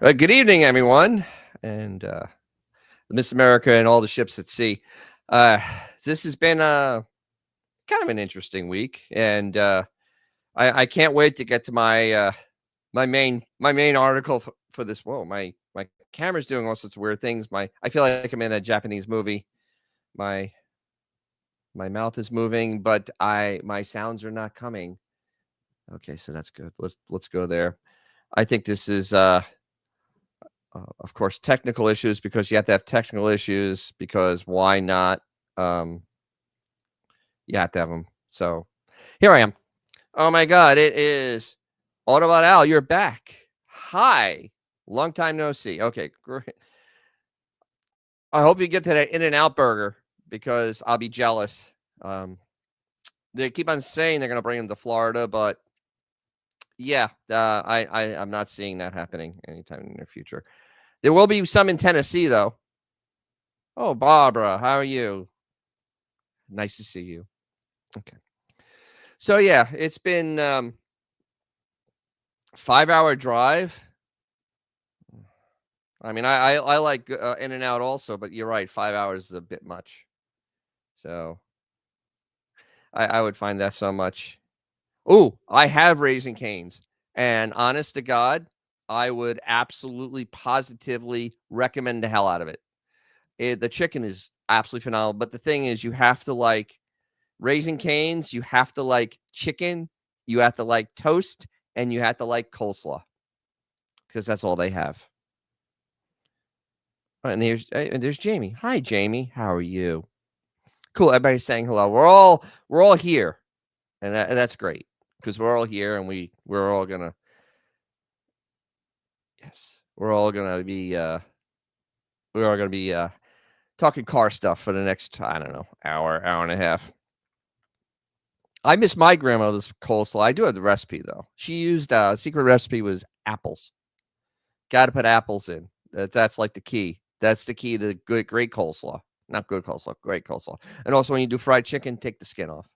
Good evening, everyone, and Miss America and all the ships at sea. Uh, this has been kind of an interesting week, and I can't wait to get to my main article for this. Whoa, my camera's doing all sorts of weird things. I feel like I'm in a Japanese movie. My my mouth is moving, but my sounds are not coming. Okay, so that's good. Let's go there. I think this is of course, technical issues because you have to have technical issues because why not? Um, you have to have them. So here I am. Oh my God, it is Autobot Al. You're back. Hi. Long time no see. Okay, great. I hope you get to that In-N-Out burger because I'll be jealous. Um, they keep on saying they're going to bring him to Florida, but yeah, I'm not seeing that happening anytime in the near future. There will be some in Tennessee, though. Oh, Barbara, how are you? Nice to see you. Okay. So yeah, it's been 5-hour drive. I mean, I like In-N-Out also, but you're right, 5 hours is a bit much. So I would find that so much. Oh, I have Raising Cane's, and honest to God, I would absolutely, positively recommend the hell out of it. The chicken is absolutely phenomenal, but the thing is, you have to like Raising Cane's, you have to like chicken, you have to like toast, and you have to like coleslaw because that's all they have. And there's Jamie. Hi, Jamie. How are you? Cool. Everybody's saying hello. We're all here, and that's great because we're all here, and we're all gonna we're all gonna be talking car stuff for the next I don't know hour and a half. I miss my grandmother's coleslaw. I do have the recipe though. She used secret recipe was apples. Got to put apples in. That's like the key. That's the key to great coleslaw. Not good coleslaw, great coleslaw. And also, when you do fried chicken, take the skin off.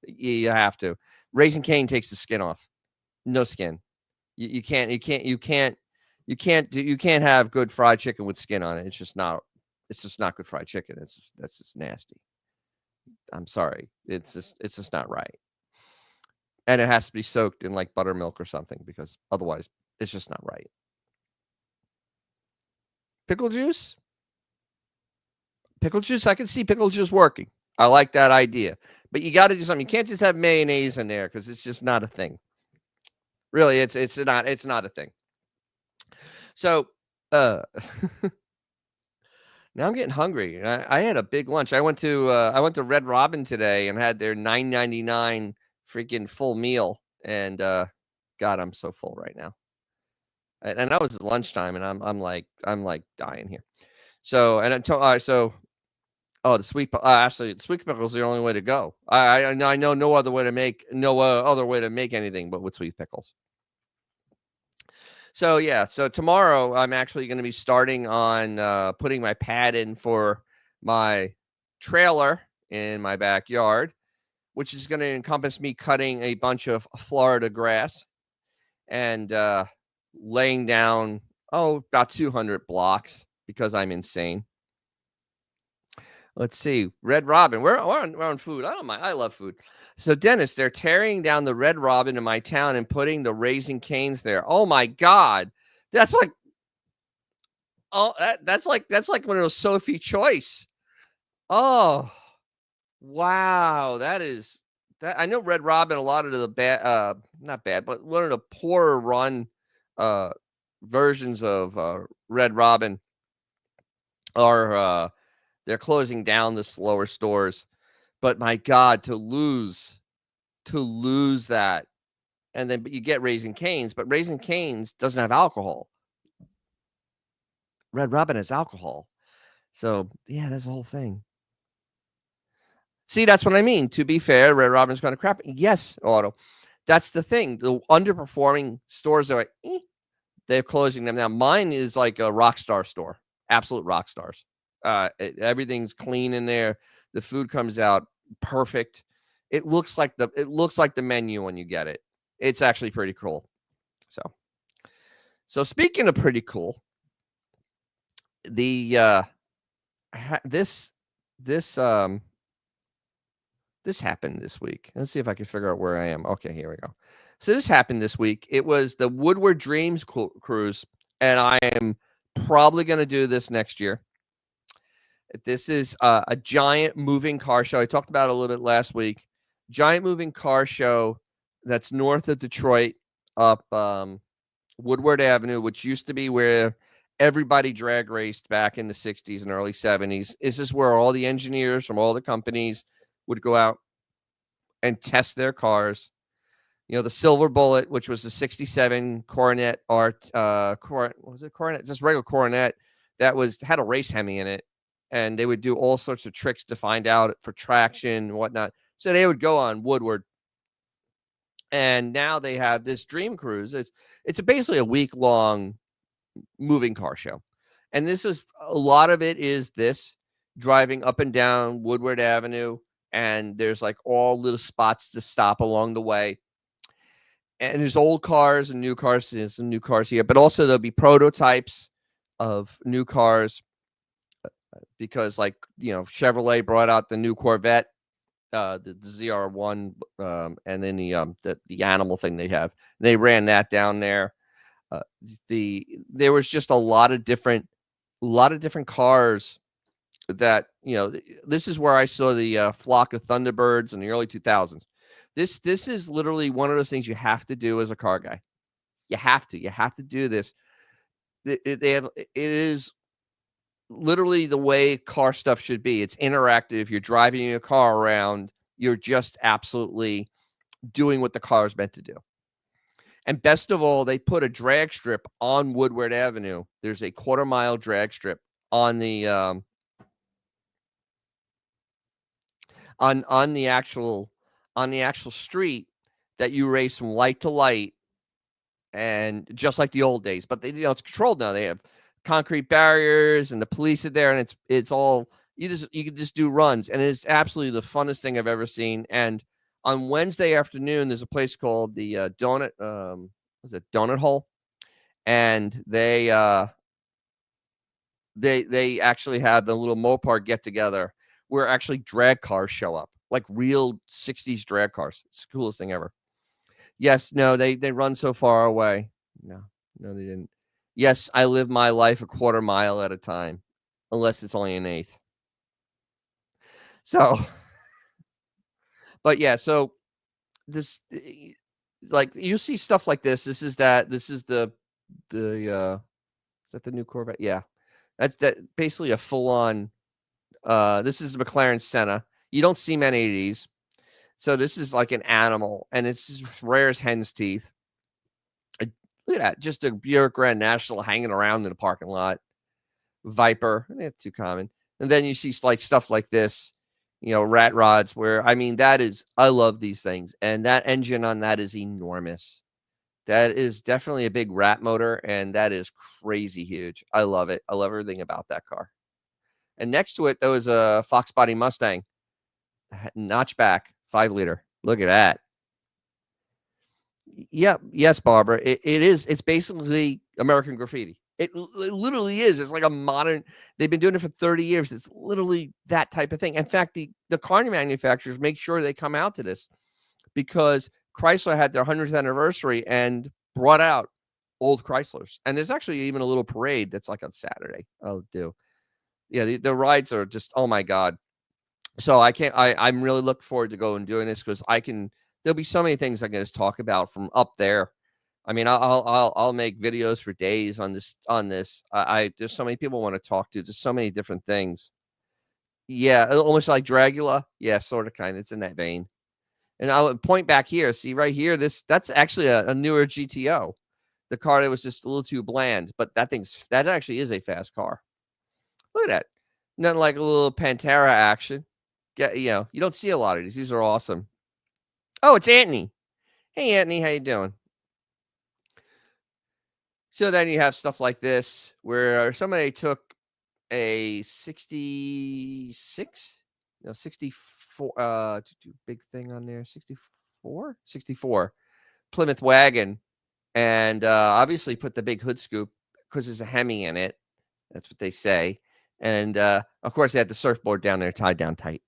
You have to. Raising Cane takes the skin off. No skin. You can't. You can't have good fried chicken with skin on it. It's just not. It's just not good fried chicken. That's just nasty. I'm sorry. It's just not right. And it has to be soaked in like buttermilk or something because otherwise, it's just not right. Pickle juice? Pickle juice? I can see pickle juice working. I like that idea. But you got to do something. You can't just have mayonnaise in there because it's just not a thing. Really, it's not a thing. So uh now I'm getting hungry. I had a big lunch. I went to Red Robin today and had their $9.99 freaking full meal. And God, I'm so full right now. And that was lunchtime, and I'm like dying here. So and until oh, the absolutely, the sweet pickles are the only way to go. I know no other way to make anything but with sweet pickles. So yeah, so tomorrow I'm actually going to be starting on putting my pad in for my trailer in my backyard, which is going to encompass me cutting a bunch of Florida grass and laying down about 200 blocks because I'm insane. Let's see. Red Robin. We're on food. I don't mind. I love food. So, Dennis, they're tearing down the Red Robin in my town and putting the Raising Cane's there. Oh my God. That's like that's like one of those Sophie Choice. Oh wow. That is that I know Red Robin, a lot of the bad not bad, but one of the poorer run versions of Red Robin are they're closing down the slower stores. But my God, to lose that, and then but you get Raising Cane's, but Raising Cane's doesn't have alcohol. Red Robin has alcohol, so yeah, that's the whole thing. See, that's what I mean. To be fair, Red Robin's going to crap. Yes, Otto. That's the thing. The underperforming stores are like, they're closing them now. Mine is like a rock star store, absolute rock stars. Everything's clean in there. The food comes out perfect. It looks like the menu when you get it. It's actually pretty cool. So speaking of pretty cool, the this this this happened this week. Let's see if I can figure out where I am. Okay, here we go. So this happened this week. It was the Woodward Dreams cruise, and I am probably going to do this next year. This is a giant moving car show. I talked about it a little bit last week. Giant moving car show that's north of Detroit, up Woodward Avenue, which used to be where everybody drag raced back in the 60s and early 70s. This is where all the engineers from all the companies would go out and test their cars. You know, the Silver Bullet, which was the 67 Coronet art, was it Coronet? Just regular Coronet that had a race Hemi in it. And they would do all sorts of tricks to find out for traction and whatnot. So they would go on Woodward. And now they have this Dream Cruise. It's basically a week-long moving car show. And this is a lot of it is this driving up and down Woodward Avenue. And there's like all little spots to stop along the way. And there's old cars and new cars. There's some new cars here, but also there'll be prototypes of new cars because, like, you know, Chevrolet brought out the new Corvette, the ZR1, and then the animal thing they have. They ran that down there. There was just a lot of different cars that, you know, this is where I saw the flock of Thunderbirds in the early 2000s. This is literally one of those things you have to do as a car guy. You have to do this. It is literally the way car stuff should be. It's interactive. You're driving your car around. You're just absolutely doing what the car is meant to do. And best of all, they put a drag strip on Woodward Avenue. There's a 1/4-mile drag strip on the on the actual street that you race from light to light, and just like the old days. But it's controlled now. They have concrete barriers, and the police are there, and it's all you can just do runs, and it's absolutely the funnest thing I've ever seen. And on Wednesday afternoon, there's a place called the Donut Donut Hole, and they actually have the little Mopar get together where actually drag cars show up, like real 60s drag cars. It's the coolest thing ever. Yes, no, they run so far away. No, they didn't. Yes, I live my life a 1/4 mile at a time, unless it's only an eighth. So, but yeah, so this, like, you see stuff like this. This is the is that the new Corvette? Yeah, that's basically a full on. This is the McLaren Senna. You don't see many of these. So this is like an animal, and it's just rare as hen's teeth. Look at that, just a Buick Grand National hanging around in the parking lot. Viper, that's too common. And then you see like stuff like this, you know, rat rods, where, I mean, I love these things. And that engine on that is enormous. That is definitely a big rat motor, and that is crazy huge. I love it. I love everything about that car. And next to it, there was a Fox Body Mustang, notchback, 5-liter. Look at that. Yeah, yes, Barbara. It is. It's basically American Graffiti. It literally is. It's like a modern. They've been doing it for 30 years. It's literally that type of thing. In fact, the car manufacturers make sure they come out to this, because Chrysler had their 100th anniversary and brought out old Chryslers. And there's actually even a little parade that's like on Saturday. I'll do. Yeah, the rides are just, oh my God. So I'm really looking forward to going and doing this, because there'll be so many things I can just talk about from up there. I mean, I'll make videos for days on this. There's so many people I want to talk to. There's so many different things. Yeah, almost like Dragula. Yeah, sort of, kind of. It's in that vein. And I'll point back here. See right here, that's actually a newer GTO. The car that was just a little too bland, but that actually is a fast car. Look at that. Nothing like a little Pantera action. You don't see a lot of these. These are awesome. Oh, it's Anthony. Hey, Anthony, how you doing? So then you have stuff like this, where somebody took a 66, 64, big thing on there, 64 Plymouth wagon, and obviously put the big hood scoop because there's a Hemi in it. That's what they say. And of course, they had the surfboard down there tied down tight.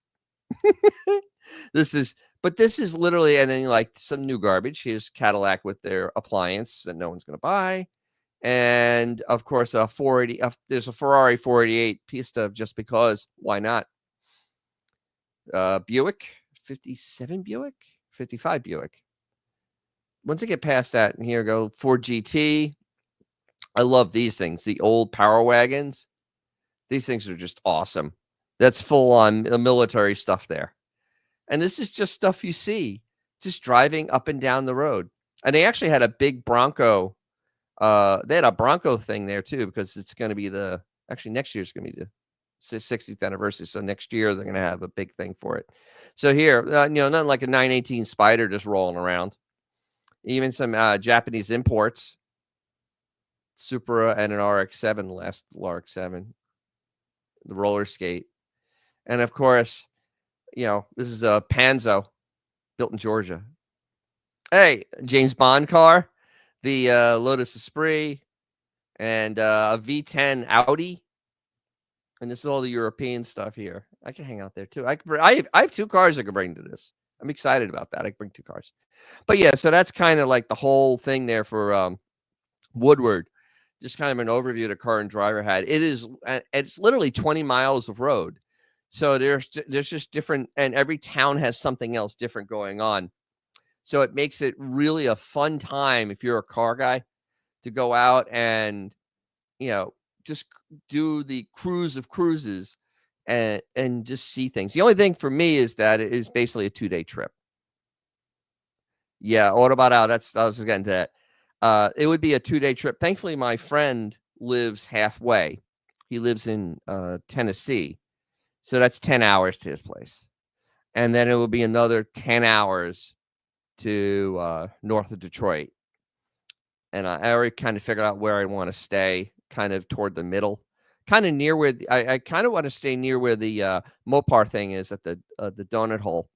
This is, but this is literally, and then like some new garbage. Here's Cadillac with their appliance that no one's going to buy. And of course, a 480. There's a Ferrari 488 Pista just because. Why not? Buick, 57 Buick, 55 Buick. Once I get past that, and here go Ford GT. I love these things. The old Power Wagons. These things are just awesome. That's full on military stuff there. And this is just stuff you see just driving up and down the road. And they actually had a big Bronco. They had a Bronco thing there too, because it's going to be next year's going to be the 60th anniversary. So next year they're going to have a big thing for it. So here, nothing like a 918 Spider just rolling around. Even some Japanese imports, Supra and an RX-7, last RX-7, the roller skate. And of course, this is a Panzo built in Georgia. Hey, James Bond car, the Lotus Esprit, and a V10 Audi. And this is all the European stuff here. I can hang out there too. I have 2 cars I could bring to this. I'm excited about that. I can bring 2 cars. But yeah, so that's kind of like the whole thing there for Woodward. Just kind of an overview the car and driver had. It's literally 20 miles of road. So there's just different, and every town has something else different going on. So it makes it really a fun time if you're a car guy to go out and, just do the cruise of cruises and just see things. The only thing for me is that it is basically a 2-day trip. Yeah, what about out? I was getting to that. It would be a 2-day trip. Thankfully, my friend lives halfway. He lives in Tennessee. So that's 10 hours to his place. And then it will be another 10 hours to north of Detroit. And I already kind of figured out where I want to stay, kind of toward the middle, kind of near where I kind of want to stay near where the Mopar thing is at the donut hole,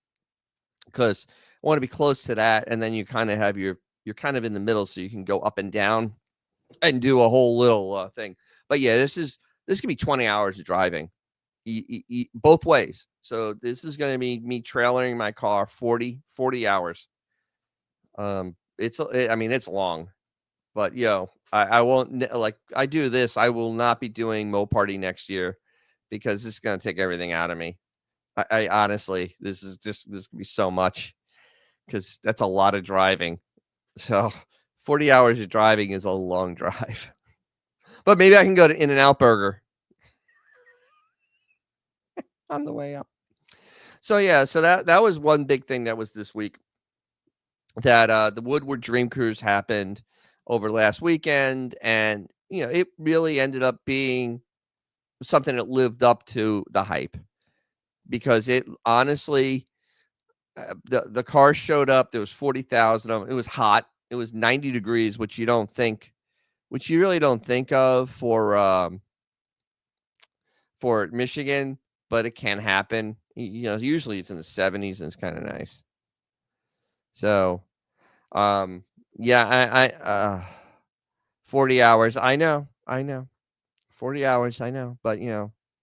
because I want to be close to that. And then you kind of have you're kind of in the middle, so you can go up and down and do a whole little thing. But yeah, this could be 20 hours of driving. Both ways. So this is going to be me trailering my car 40 hours. It's long, but I won't, like I do this. I will not be doing Moparty next year because this is going to take everything out of me. I honestly, this could be so much because that's a lot of driving. So 40 hours of driving is a long drive, but maybe I can go to In-N-Out Burger on the way up. So yeah, so that was one big thing that was this week, that the Woodward Dream Cruise happened over last weekend, and it really ended up being something that lived up to the hype, because it honestly, the car showed up. There was 40,000 of them. It was hot. It was 90 degrees, which you really don't think of for Michigan, but it can happen. Usually it's in the 70s and it's kind of nice. So, yeah, 40 hours. I know. 40 hours. I know. But,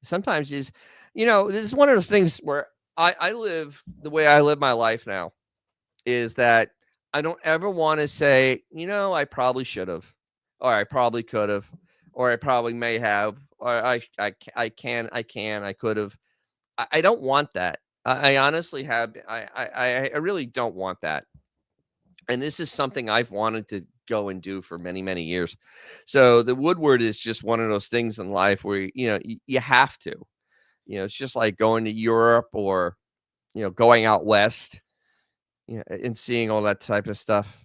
sometimes this is one of those things where I live the way I live my life now, is that I don't ever want to say, I probably should have, or I probably could have, or I probably may have, or I could have. I don't want that. I honestly have. I really don't want that. And this is something I've wanted to go and do for many, many years. So the Woodward is just one of those things in life where, you have to, it's just like going to Europe, or, going out West, and seeing all that type of stuff.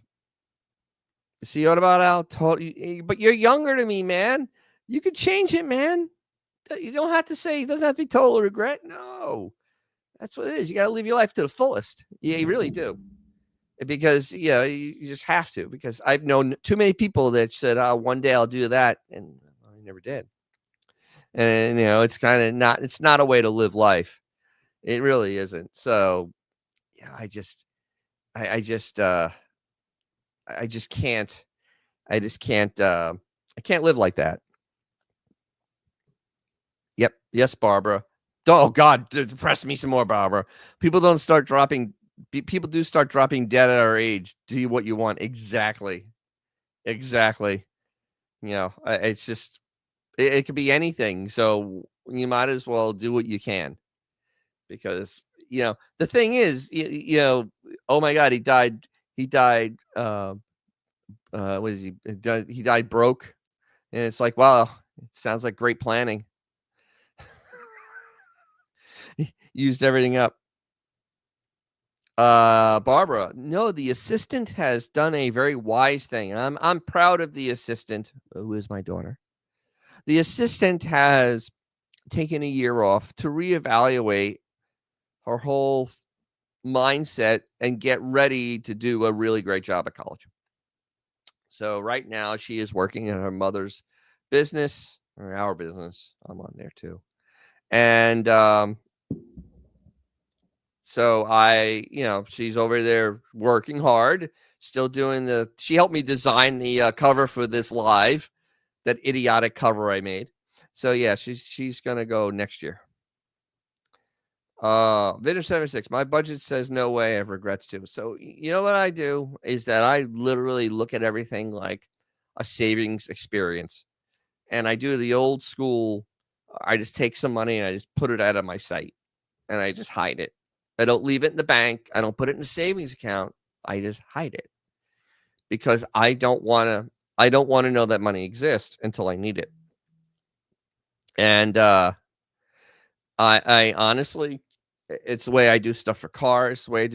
See what about Al? But you're younger than me, man. You could change it, man. You don't have to say, it doesn't have to be total regret. No, that's what it is. You got to live your life to the fullest. Yeah, you really do. Because you just have to, because I've known too many people that said, oh, one day I'll do that, and I never did. And it's kind of not, it's not a way to live life. It really isn't. So yeah, I just can't. I just can't. I can't live like that. Yep. Yes, Barbara. Oh God, depress me some more, Barbara. People don't start dropping. People do start dropping dead at our age. Do what you want. Exactly. Exactly. It's just it could be anything. So you might as well do what you can because the thing is, oh my God, he died. He died. What is he? He died broke, and it's like, wow, it sounds like great planning. Used everything up. Barbara, no, the assistant has done a very wise thing. I'm proud of the assistant, who is my daughter. The assistant has taken a year off to reevaluate her whole mindset and get ready to do a really great job at college. So right now she is working in her mother's business or our business. I'm on there too. And so she's over there working hard, still doing she helped me design the cover for this live, that idiotic cover I made. So yeah, she's gonna go next year. Vintage 76. My budget says no way. I have regrets too. So you know what I do is that I literally look at everything like a savings experience, and I do the old school. I just take some money and I just put it out of my sight, and I just hide it. I don't leave it in the bank. I don't put it in a savings account. I just hide it because I don't want to. I don't want to know that money exists until I need it. And I honestly, it's the way I do stuff for cars. The way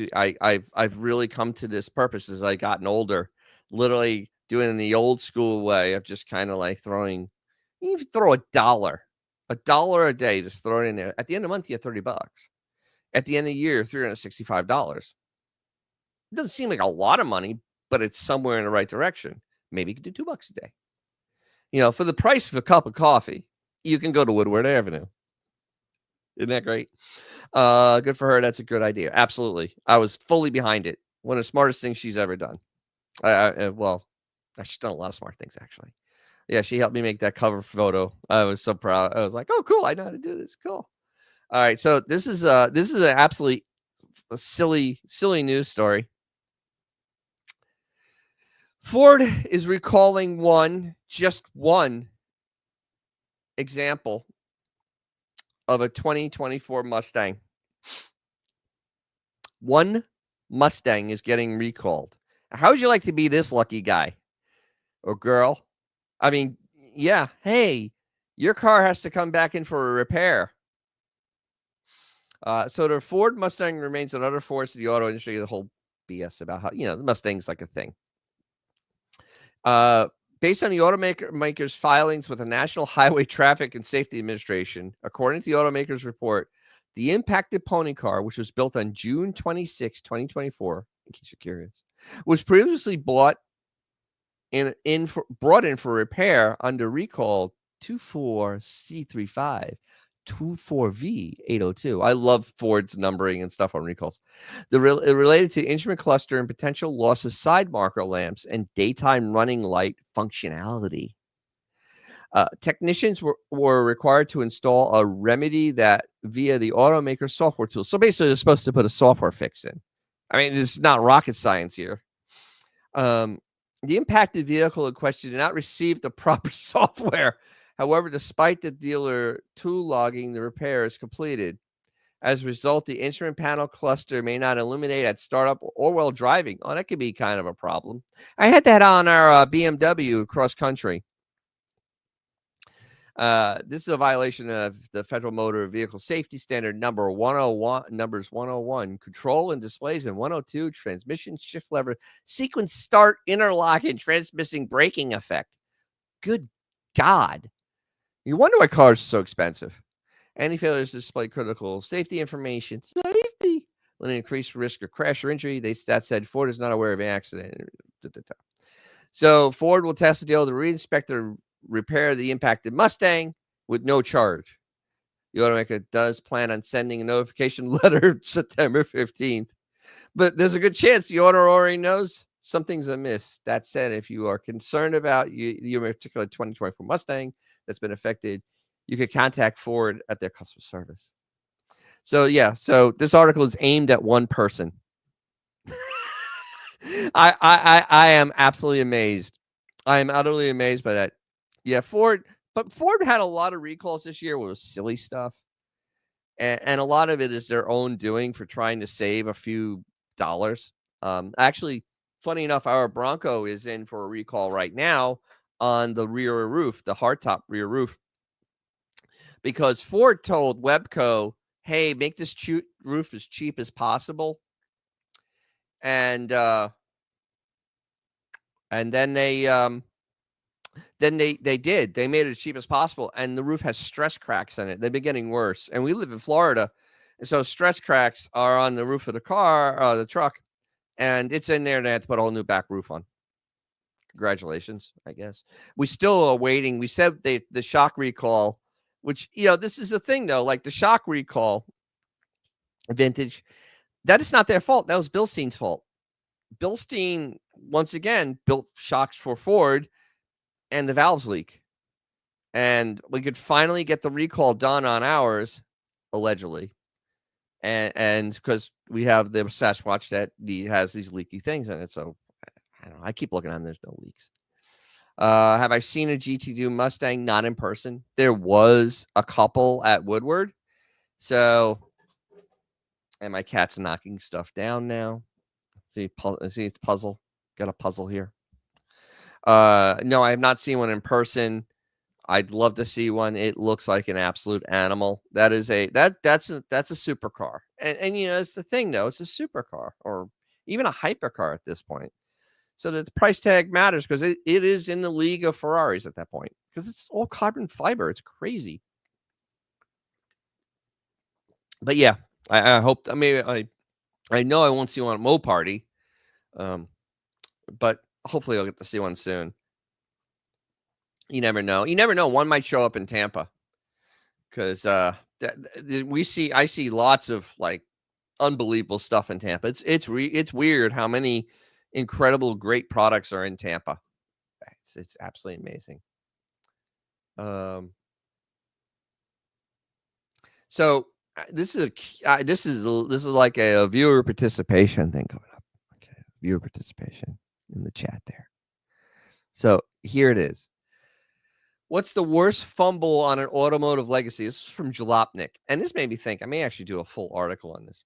I've really come to this purpose as I gotten older. Literally doing it in the old school way of just kind of like throwing. You can throw $1 a day, just throw it in there. At the end of the month, you have $30. At the end of the year, $365. It doesn't seem like a lot of money, but it's somewhere in the right direction. Maybe you could do $2 a day. For the price of a cup of coffee, you can go to Woodward Avenue. Isn't that great? Good for her. That's a good idea. Absolutely. I was fully behind it. One of the smartest things she's ever done. Well, she's done a lot of smart things, actually. Yeah, she helped me make that cover photo. I was so proud. I was like, oh, cool. I know how to do this. Cool. All right. So this is an absolutely silly news story. Ford is recalling just one example of a 2024 Mustang. One Mustang is getting recalled. How would you like to be this lucky guy or girl? I mean, yeah. Hey, your car has to come back in for a repair. So the Ford Mustang remains another force of the auto industry. The whole BS about how the Mustang's like a thing. Based on the automaker's filings with the National Highway Traffic and Safety Administration, according to the automaker's report, the impacted pony car, which was built on June 26, 2024, in case you're curious, was previously brought in for repair under recall 24C35 24V802. I love Ford's numbering and stuff on recalls. It related to instrument cluster and potential loss of side marker lamps and daytime running light functionality. Technicians were required to install a remedy that via the automaker software tool. So basically, they're supposed to put a software fix in. I mean, it's not rocket science here. The impacted vehicle in question did not receive the proper software. However, despite the dealer tool logging, the repair is completed. As a result, the instrument panel cluster may not illuminate at startup or while driving. Oh, that could be kind of a problem. I had that on our BMW cross country. This is a violation of the Federal Motor Vehicle Safety Standard number 101, numbers 101, control and displays, and 102, transmission shift lever, sequence start, interlock, and transmission braking effect. Good God. You wonder why cars are so expensive. Any failures to display critical safety information. Safety will increase risk of crash or injury. That said, Ford is not aware of an accident. So Ford will task the dealer to reinspect or repair the impacted Mustang with no charge. The automaker does plan on sending a notification letter September 15th. But there's a good chance the owner already knows something's amiss. That said, if you are concerned about your particular 2024 Mustang that's been affected, you could contact Ford at their customer service. So yeah, so this article is aimed at one person. I am absolutely amazed. I am utterly amazed by that. Yeah, Ford had a lot of recalls this year with silly stuff. And a lot of it is their own doing for trying to save a few dollars. Actually, funny enough, our Bronco is in for a recall right now on the rear roof, the hardtop rear roof, because Ford told Webco, "Hey, make this roof as cheap as possible," and then they did. They made it as cheap as possible, and the roof has stress cracks in it. They've been getting worse, and we live in Florida, and so stress cracks are on the roof of the truck, and it's in there. And they had to put a whole new back roof on. Congratulations, I guess. We still are waiting. We said the shock recall, which this is the thing though. Like the shock recall, vintage, that is not their fault. That was Bilstein's fault. Bilstein once again built shocks for Ford, and the valves leak. And we could finally get the recall done on ours, allegedly. And because we have the Sasquatch that has these leaky things in it. So I don't know. I keep looking at them. There's no leaks. Have I seen a GT2 Mustang? Not in person. There was a couple at Woodward. So, and my cat's knocking stuff down now. See, it's puzzle. Got a puzzle here. No, I have not seen one in person. I'd love to see one. It looks like an absolute animal. That's a supercar. And it's the thing though. It's a supercar or even a hypercar at this point. So the price tag matters because it is in the league of Ferraris at that point because it's all carbon fiber. It's crazy. But yeah, I hope. I mean, I know I won't see one at Mo Party, but hopefully I'll get to see one soon. You never know. You never know. One might show up in Tampa because I see lots of like unbelievable stuff in Tampa. It's weird how many incredible great products are in Tampa. It's absolutely amazing. So this is like a viewer participation thing coming up. Okay, viewer participation in the chat there. So here it is. What's the worst fumble on an automotive legacy? This is from Jalopnik, and this made me think. I may actually do a full article on this.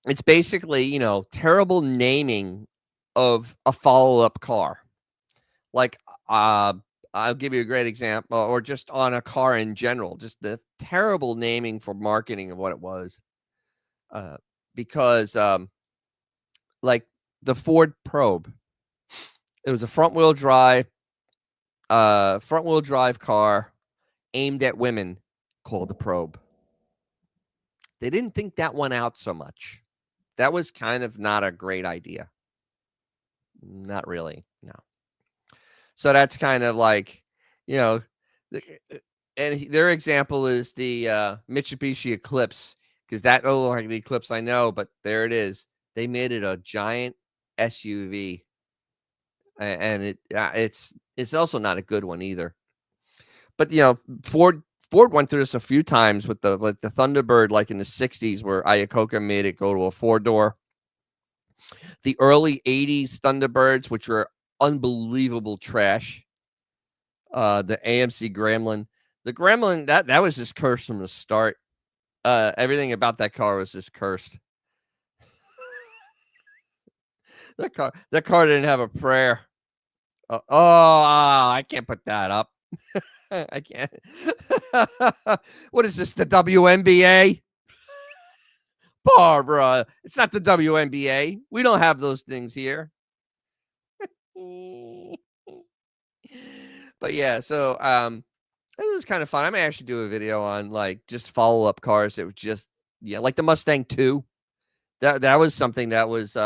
It's basically, terrible naming of a follow-up car. Like, I'll give you a great example, or just on a car in general, just the terrible naming for marketing of what it was. Because, like the Ford Probe, it was a front-wheel drive car aimed at women called the Probe. They didn't think that one out so much. That was kind of not a great idea. Not really, no. So that's kind of like, and their example is the Mitsubishi Eclipse, because that looked like the Eclipse I know, but there it is. They made it a giant SUV, and it's also not a good one either. But Ford went through this a few times with the Thunderbird, like in the 60s, where Iacocca made it go to a 4-door. The early 80s Thunderbirds, which were unbelievable trash. The AMC Gremlin. The Gremlin, that was just cursed from the start. Everything about that car was just cursed. That car didn't have a prayer. I can't put that up. I can't. What is this, the WNBA? Barbara, it's not the WNBA. We don't have those things here. But yeah, so it was kind of fun. I may actually do a video on like just follow-up cars that were just like the Mustang 2. That was something that was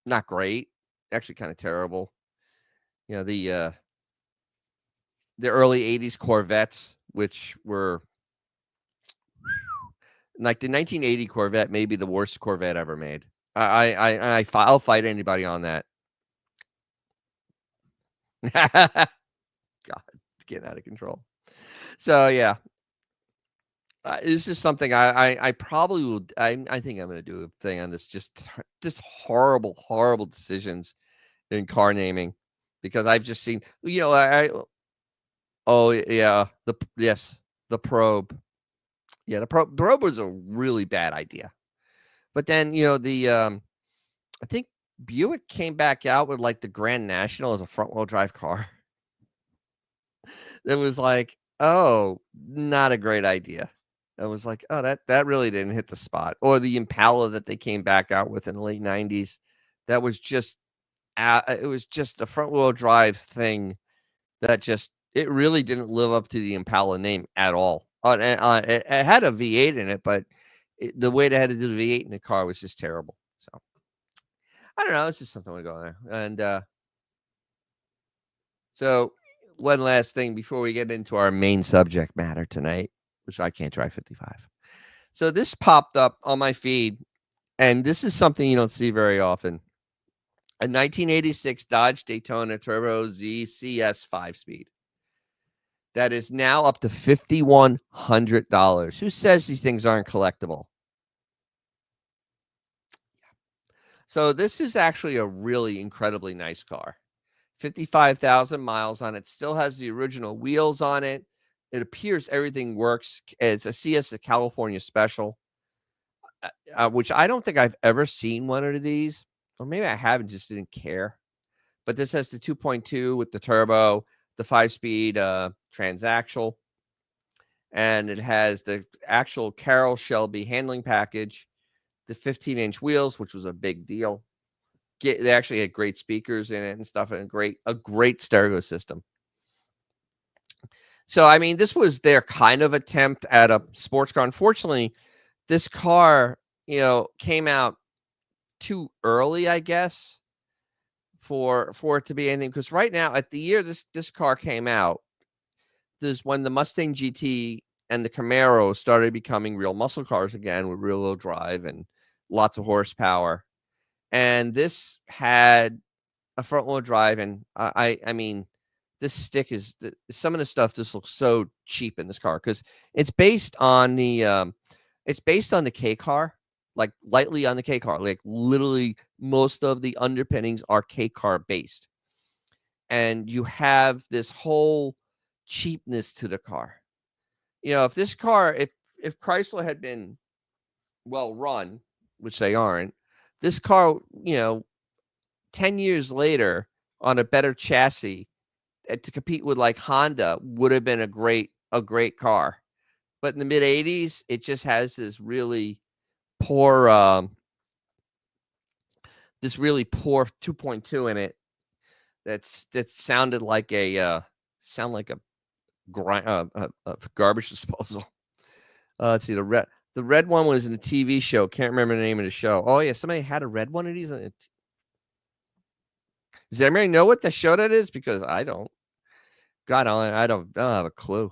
not great, actually kind of terrible. The early 80s Corvettes, which were like the 1980 Corvette, may be the worst Corvette ever made. I'll fight anybody on that. God, it's getting out of control. So yeah, it's just something I probably will. I think I'm going to do a thing on this. Just horrible decisions in car naming because I've just seen. Oh yeah, yes, the probe. Yeah, the probe was a really bad idea. But then I think Buick came back out with like the Grand National as a front wheel drive car. It was like, oh, not a great idea. I was like, oh, that really didn't hit the spot. Or the Impala that they came back out with in the late '90s, that was just it was just a front wheel drive thing that just it really didn't live up to the Impala name at all. It had a V8 in it, but the way they had to do the V8 in the car was just terrible. So I don't know. It's just something we go on there. And so one last thing before we get into our main subject matter tonight, which I can't drive 55. So this popped up on my feed, and this is something you don't see very often. A 1986 Dodge Daytona Turbo Z CS 5-speed that is now up to $5,100. Who says these things aren't collectible? So this is actually a really incredibly nice car. 55,000 miles on it. Still has the original wheels on it. It appears everything works. It's a CS, a California special, which I don't think I've ever seen one of these. Or maybe I haven't, just didn't care. But this has the 2.2 with the turbo, the 5-speed transaxle, and it has the actual Carroll Shelby handling package, the 15-inch wheels, which was a big deal. They actually had great speakers in it and stuff, and a great stereo system. So, I mean, this was their kind of attempt at a sports car. Unfortunately, this car, came out too early, I guess, for it to be anything. Because right now, at the year this car came out, this when the Mustang GT and the Camaro started becoming real muscle cars again with rear-wheel drive and lots of horsepower. And this had a front-wheel drive, and I mean, this stick is some of the stuff just looks so cheap in this car because it's based on the K car, like lightly on the K car, like literally most of the underpinnings are K car based, and you have this whole cheapness to the car. If this car, if Chrysler had been well run, which they aren't, this car, 10 years later on a better chassis to compete with like Honda would have been a great car. But in the mid 80s, it just has this really poor 2.2 in it. That sounded like a garbage disposal. Let's see, the red one was in a TV show. Can't remember the name of the show. Oh yeah, somebody had a red one of these. Does anybody know what the show that is? Because I don't. God, I don't have a clue.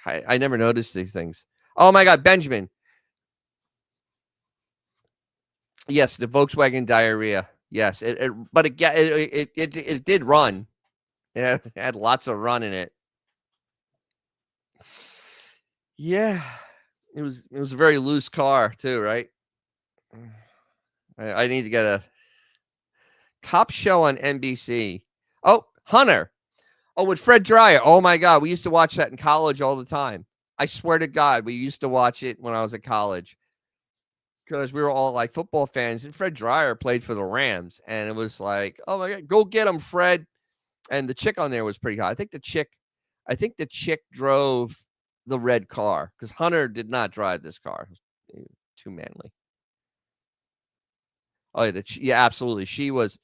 I never noticed these things. Oh my God, Benjamin. Yes, the Volkswagen diarrhea. Yes, but it did run. It had lots of run in it. Yeah, it was a very loose car too, right? I need to get a cop show on NBC. Oh, Hunter. Oh, with Fred Dreyer. Oh my God, we used to watch that in college all the time. I swear to God, we used to watch it when I was at college because we were all like football fans, and Fred Dreyer played for the Rams, and it was like, oh my God, go get him, Fred. And the chick on there was pretty hot. I think the chick drove the red car because Hunter did not drive this car. Too manly. Oh yeah, absolutely. She was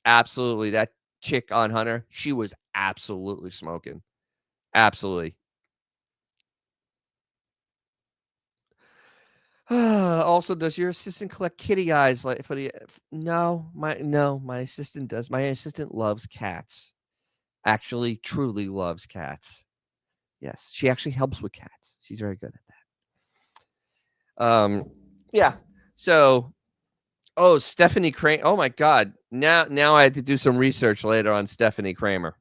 absolutely that chick on Hunter. She was absolutely smoking. Absolutely. Also, does your assistant collect kitty eyes like for the? No, my assistant does. My assistant loves cats. Actually, truly loves cats. Yes, she actually helps with cats. She's very good at that. Yeah. So Oh, Stephanie Kramer. Oh my God. Now I had to do some research later on Stephanie Kramer.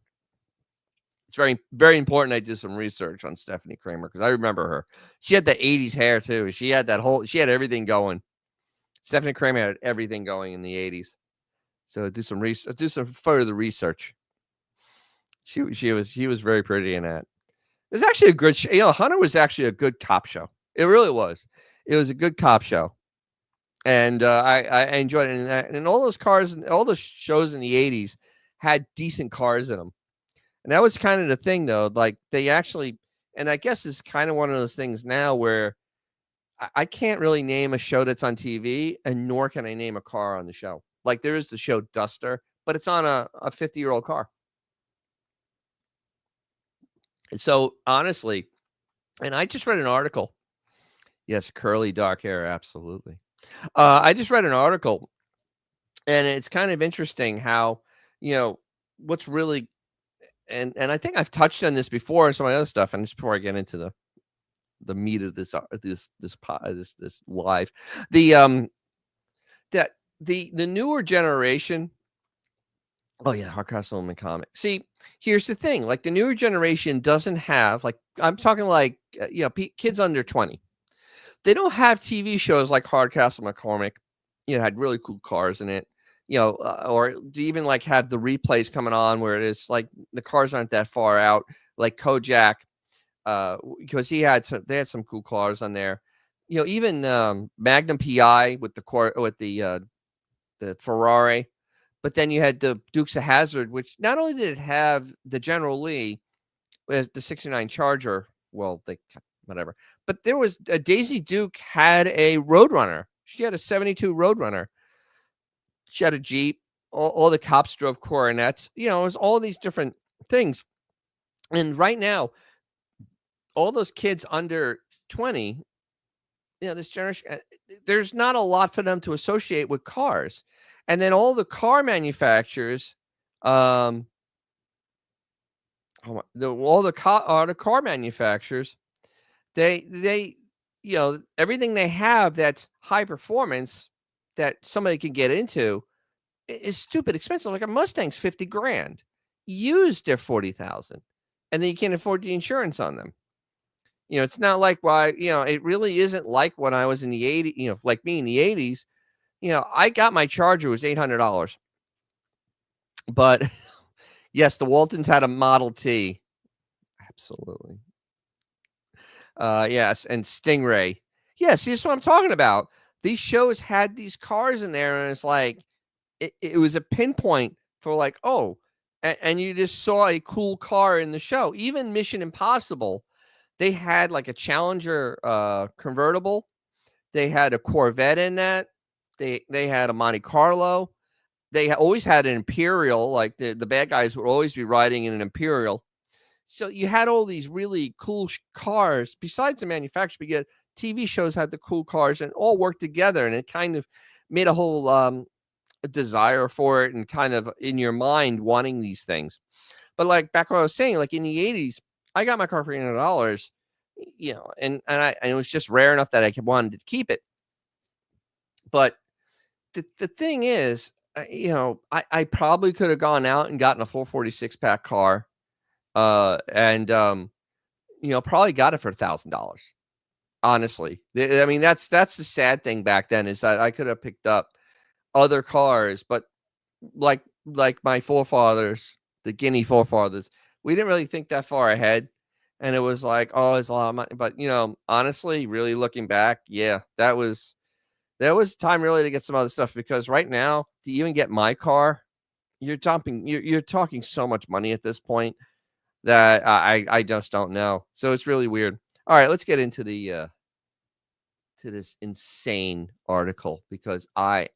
It's very, very important I do some research on Stephanie Kramer because I remember her. She had the 80s hair too. She had she had everything going. Stephanie Kramer had everything going in the 80s. So do some further research. She was very pretty in that. It was actually a good show. Hunter was actually a good cop show. It really was. It was a good cop show. And I enjoyed it. And all those cars and all the shows in the 80s had decent cars in them. And that was kind of the thing, though. Like they actually, and I guess it's kind of one of those things now where I can't really name a show that's on TV, and nor can I name a car on the show. Like there is the show Duster, but it's on a 50-year-old car. And so honestly, and I just read an article. Yes, curly dark hair, absolutely. I just read an article, and it's kind of interesting how what's really and I think I've touched on this before and some of my other stuff. And just before I get into the meat of this live, the that the newer generation. Oh yeah, Hardcastle and comic. See, here's the thing: like the newer generation doesn't have like I'm talking like kids under 20. They don't have TV shows like Hardcastle McCormick. Had really cool cars in it. Or even like have the replays coming on where it's like the cars aren't that far out, like Kojak, because they had some cool cars on there. Even Magnum PI with the Ferrari, but then you had the Dukes of Hazzard, which not only did it have the General Lee, the '69 Charger, well, whatever, but there was Daisy Duke had a Roadrunner. She had a '72 Roadrunner. She had a Jeep. All the cops drove Coronets. It was all these different things. And right now, all those kids under 20, this generation, there's not a lot for them to associate with cars. And then all the car manufacturers, all the car manufacturers, they everything they have that's high performance that somebody can get into is stupid expensive. Like a Mustang's $50,000. Used they're $40,000, and then you can't afford the insurance on them. It's not like it really isn't like when I was in the 80s. Like me in the 80s. I got my Charger, it was $800, but yes, the Waltons had a Model T. Absolutely. Yes, and Stingray. Yes, that's what I'm talking about. These shows had these cars in there, and it's like it was a pinpoint for like, oh, and you just saw a cool car in the show. Even Mission Impossible, they had like a Challenger convertible. They had a Corvette in that. They had a Monte Carlo. They always had an Imperial. Like the bad guys would always be riding in an Imperial. So you had all these really cool cars besides the manufacturer. But yet TV shows had the cool cars and all worked together, and it kind of made a whole desire for it and kind of in your mind wanting these things. But like back what I was saying, like in the 80s, I got my car for $800, and it was just rare enough that I wanted to keep it. But the thing is, I probably could have gone out and gotten a 446 pack car, and probably got it for $1,000. Honestly, I mean that's the sad thing back then is that I could have picked up other cars, but like my forefathers, the Guinea forefathers, we didn't really think that far ahead, and it was like, oh, it's a lot of money. But honestly, really looking back, yeah, that was time really to get some other stuff, because right now to even get my car, you're talking so much money at this point that I just don't know. So it's really weird. All right, let's get into to this insane article, because I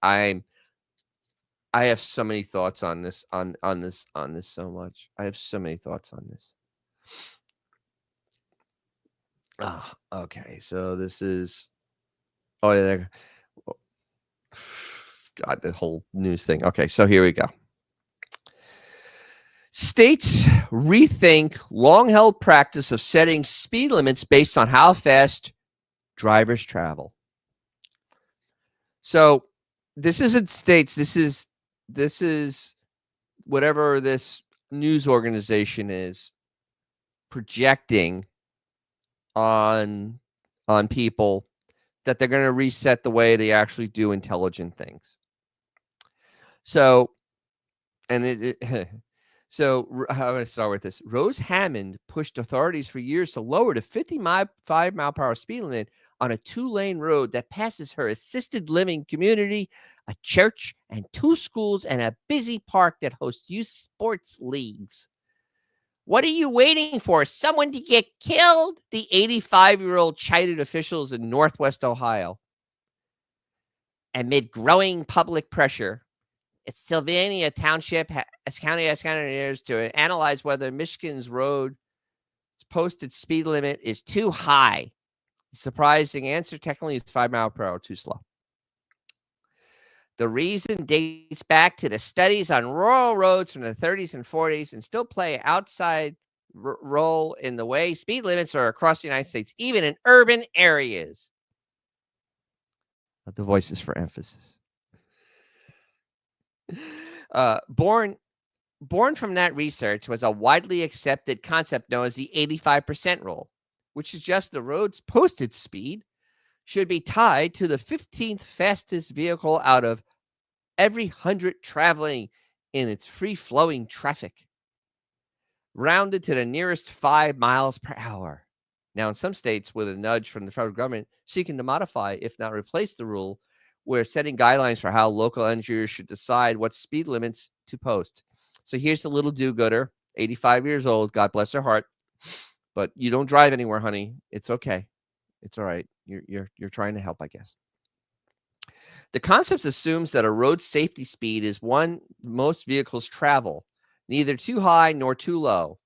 have so many thoughts on this on this so much. I have so many thoughts on this. Okay. So this is yeah. God, the whole news thing. Okay, so here we go. States rethink long-held practice of setting speed limits based on how fast drivers travel. So this isn't states. This is whatever this news organization is projecting on people that they're going to reset the way they actually do intelligent things. So, and how do I start with this? Rose Hammond pushed authorities for years to lower the 5 mile per hour speed limit on a 2-lane road that passes her assisted living community, a church, and 2 schools, and a busy park that hosts youth sports leagues. What are you waiting for? Someone to get killed? The 85-year-old chided officials in Northwest Ohio. Amid growing public pressure, Sylvania Township County engineers to analyze whether Michigan's road posted speed limit is too high. The surprising answer, technically, is 5 miles per hour too slow. The reason dates back to the studies on rural roads from the 30s and 40s and still play an outside role in the way speed limits are across the United States, even in urban areas. The voices for emphasis. Born from that research was a widely accepted concept known as the 85% rule, which suggests the road's posted speed should be tied to the 15th fastest vehicle out of every 100 traveling in its free-flowing traffic, rounded to the nearest 5 miles per hour. Now, in some states, with a nudge from the federal government seeking to modify, if not replace the rule, we're setting guidelines for how local engineers should decide what speed limits to post. So here's the little do-gooder, 85 years old, God bless her heart, but you don't drive anywhere, honey. It's okay. It's all right. You're trying to help, I guess. The concept assumes that a road safety speed is one most vehicles travel, neither too high nor too low.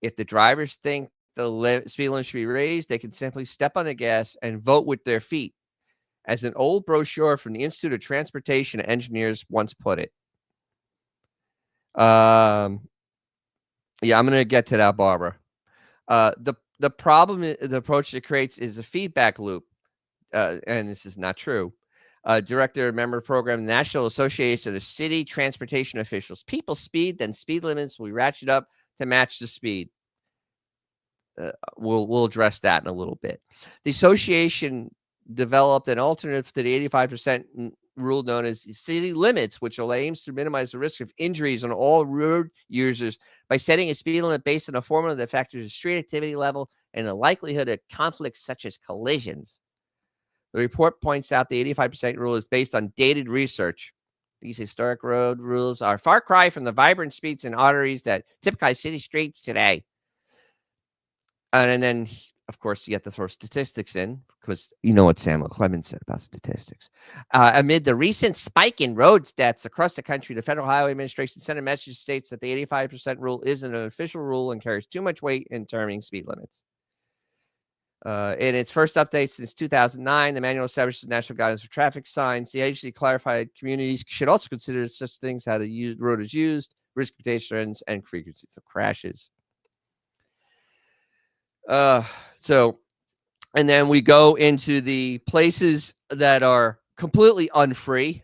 If the drivers think the speed limit should be raised, they can simply step on the gas and vote with their feet, as an old brochure from the Institute of Transportation Engineers once put it. Yeah, I'm going to get to that, Barbara. The problem, the approach it creates is a feedback loop, and this is not true. Director, member program, National Association of City Transportation Officials. People speed, then speed limits will be ratcheted up to match the speed. We'll address that in a little bit. The association developed an alternative to the 85% rule known as the city limits, which aims to minimize the risk of injuries on all road users by setting a speed limit based on a formula that factors the street activity level and the likelihood of conflicts such as collisions. The report points out the 85% rule is based on dated research. These historic road rules are a far cry from the vibrant speeds and arteries that typifize city streets today. And then, of course, you have to throw statistics in, because you know what Samuel Clemens said about statistics. Amid the recent spike in road deaths across the country, the Federal Highway Administration sent a message that states that the 85% rule isn't an official rule and carries too much weight in determining speed limits. In its first update since 2009, the manual establishes national guidance for traffic signs. The agency clarified communities should also consider such things: how the road is used, risk of pedestrians, and frequencies of crashes. And then we go into the places that are completely unfree.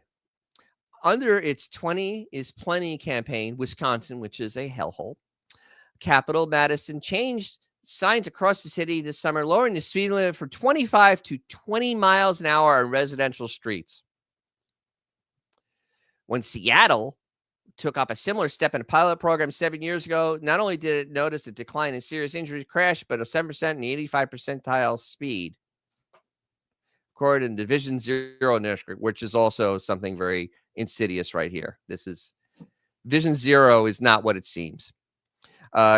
Under its 20 is Plenty campaign, Wisconsin, which is a hellhole. Capital Madison changed signs across the city this summer, lowering the speed limit from 25 to 20 miles an hour on residential streets. When Seattle took up a similar step in a pilot program 7 years ago, not only did it notice a decline in serious injuries crash, but a 7% in the 85 percentile speed, according to Division Zero District, which is also something very insidious right here. Vision Zero is not what it seems.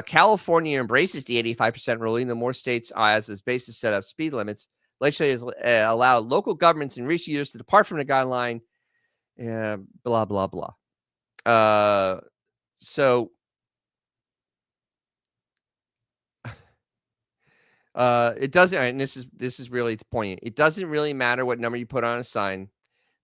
California embraces the 85% ruling. The more states as its basis set up speed limits. Legislators allow local governments in recent years to depart from the guideline. Blah blah blah. So it doesn't, and this is really the point. It doesn't really matter what number you put on a sign.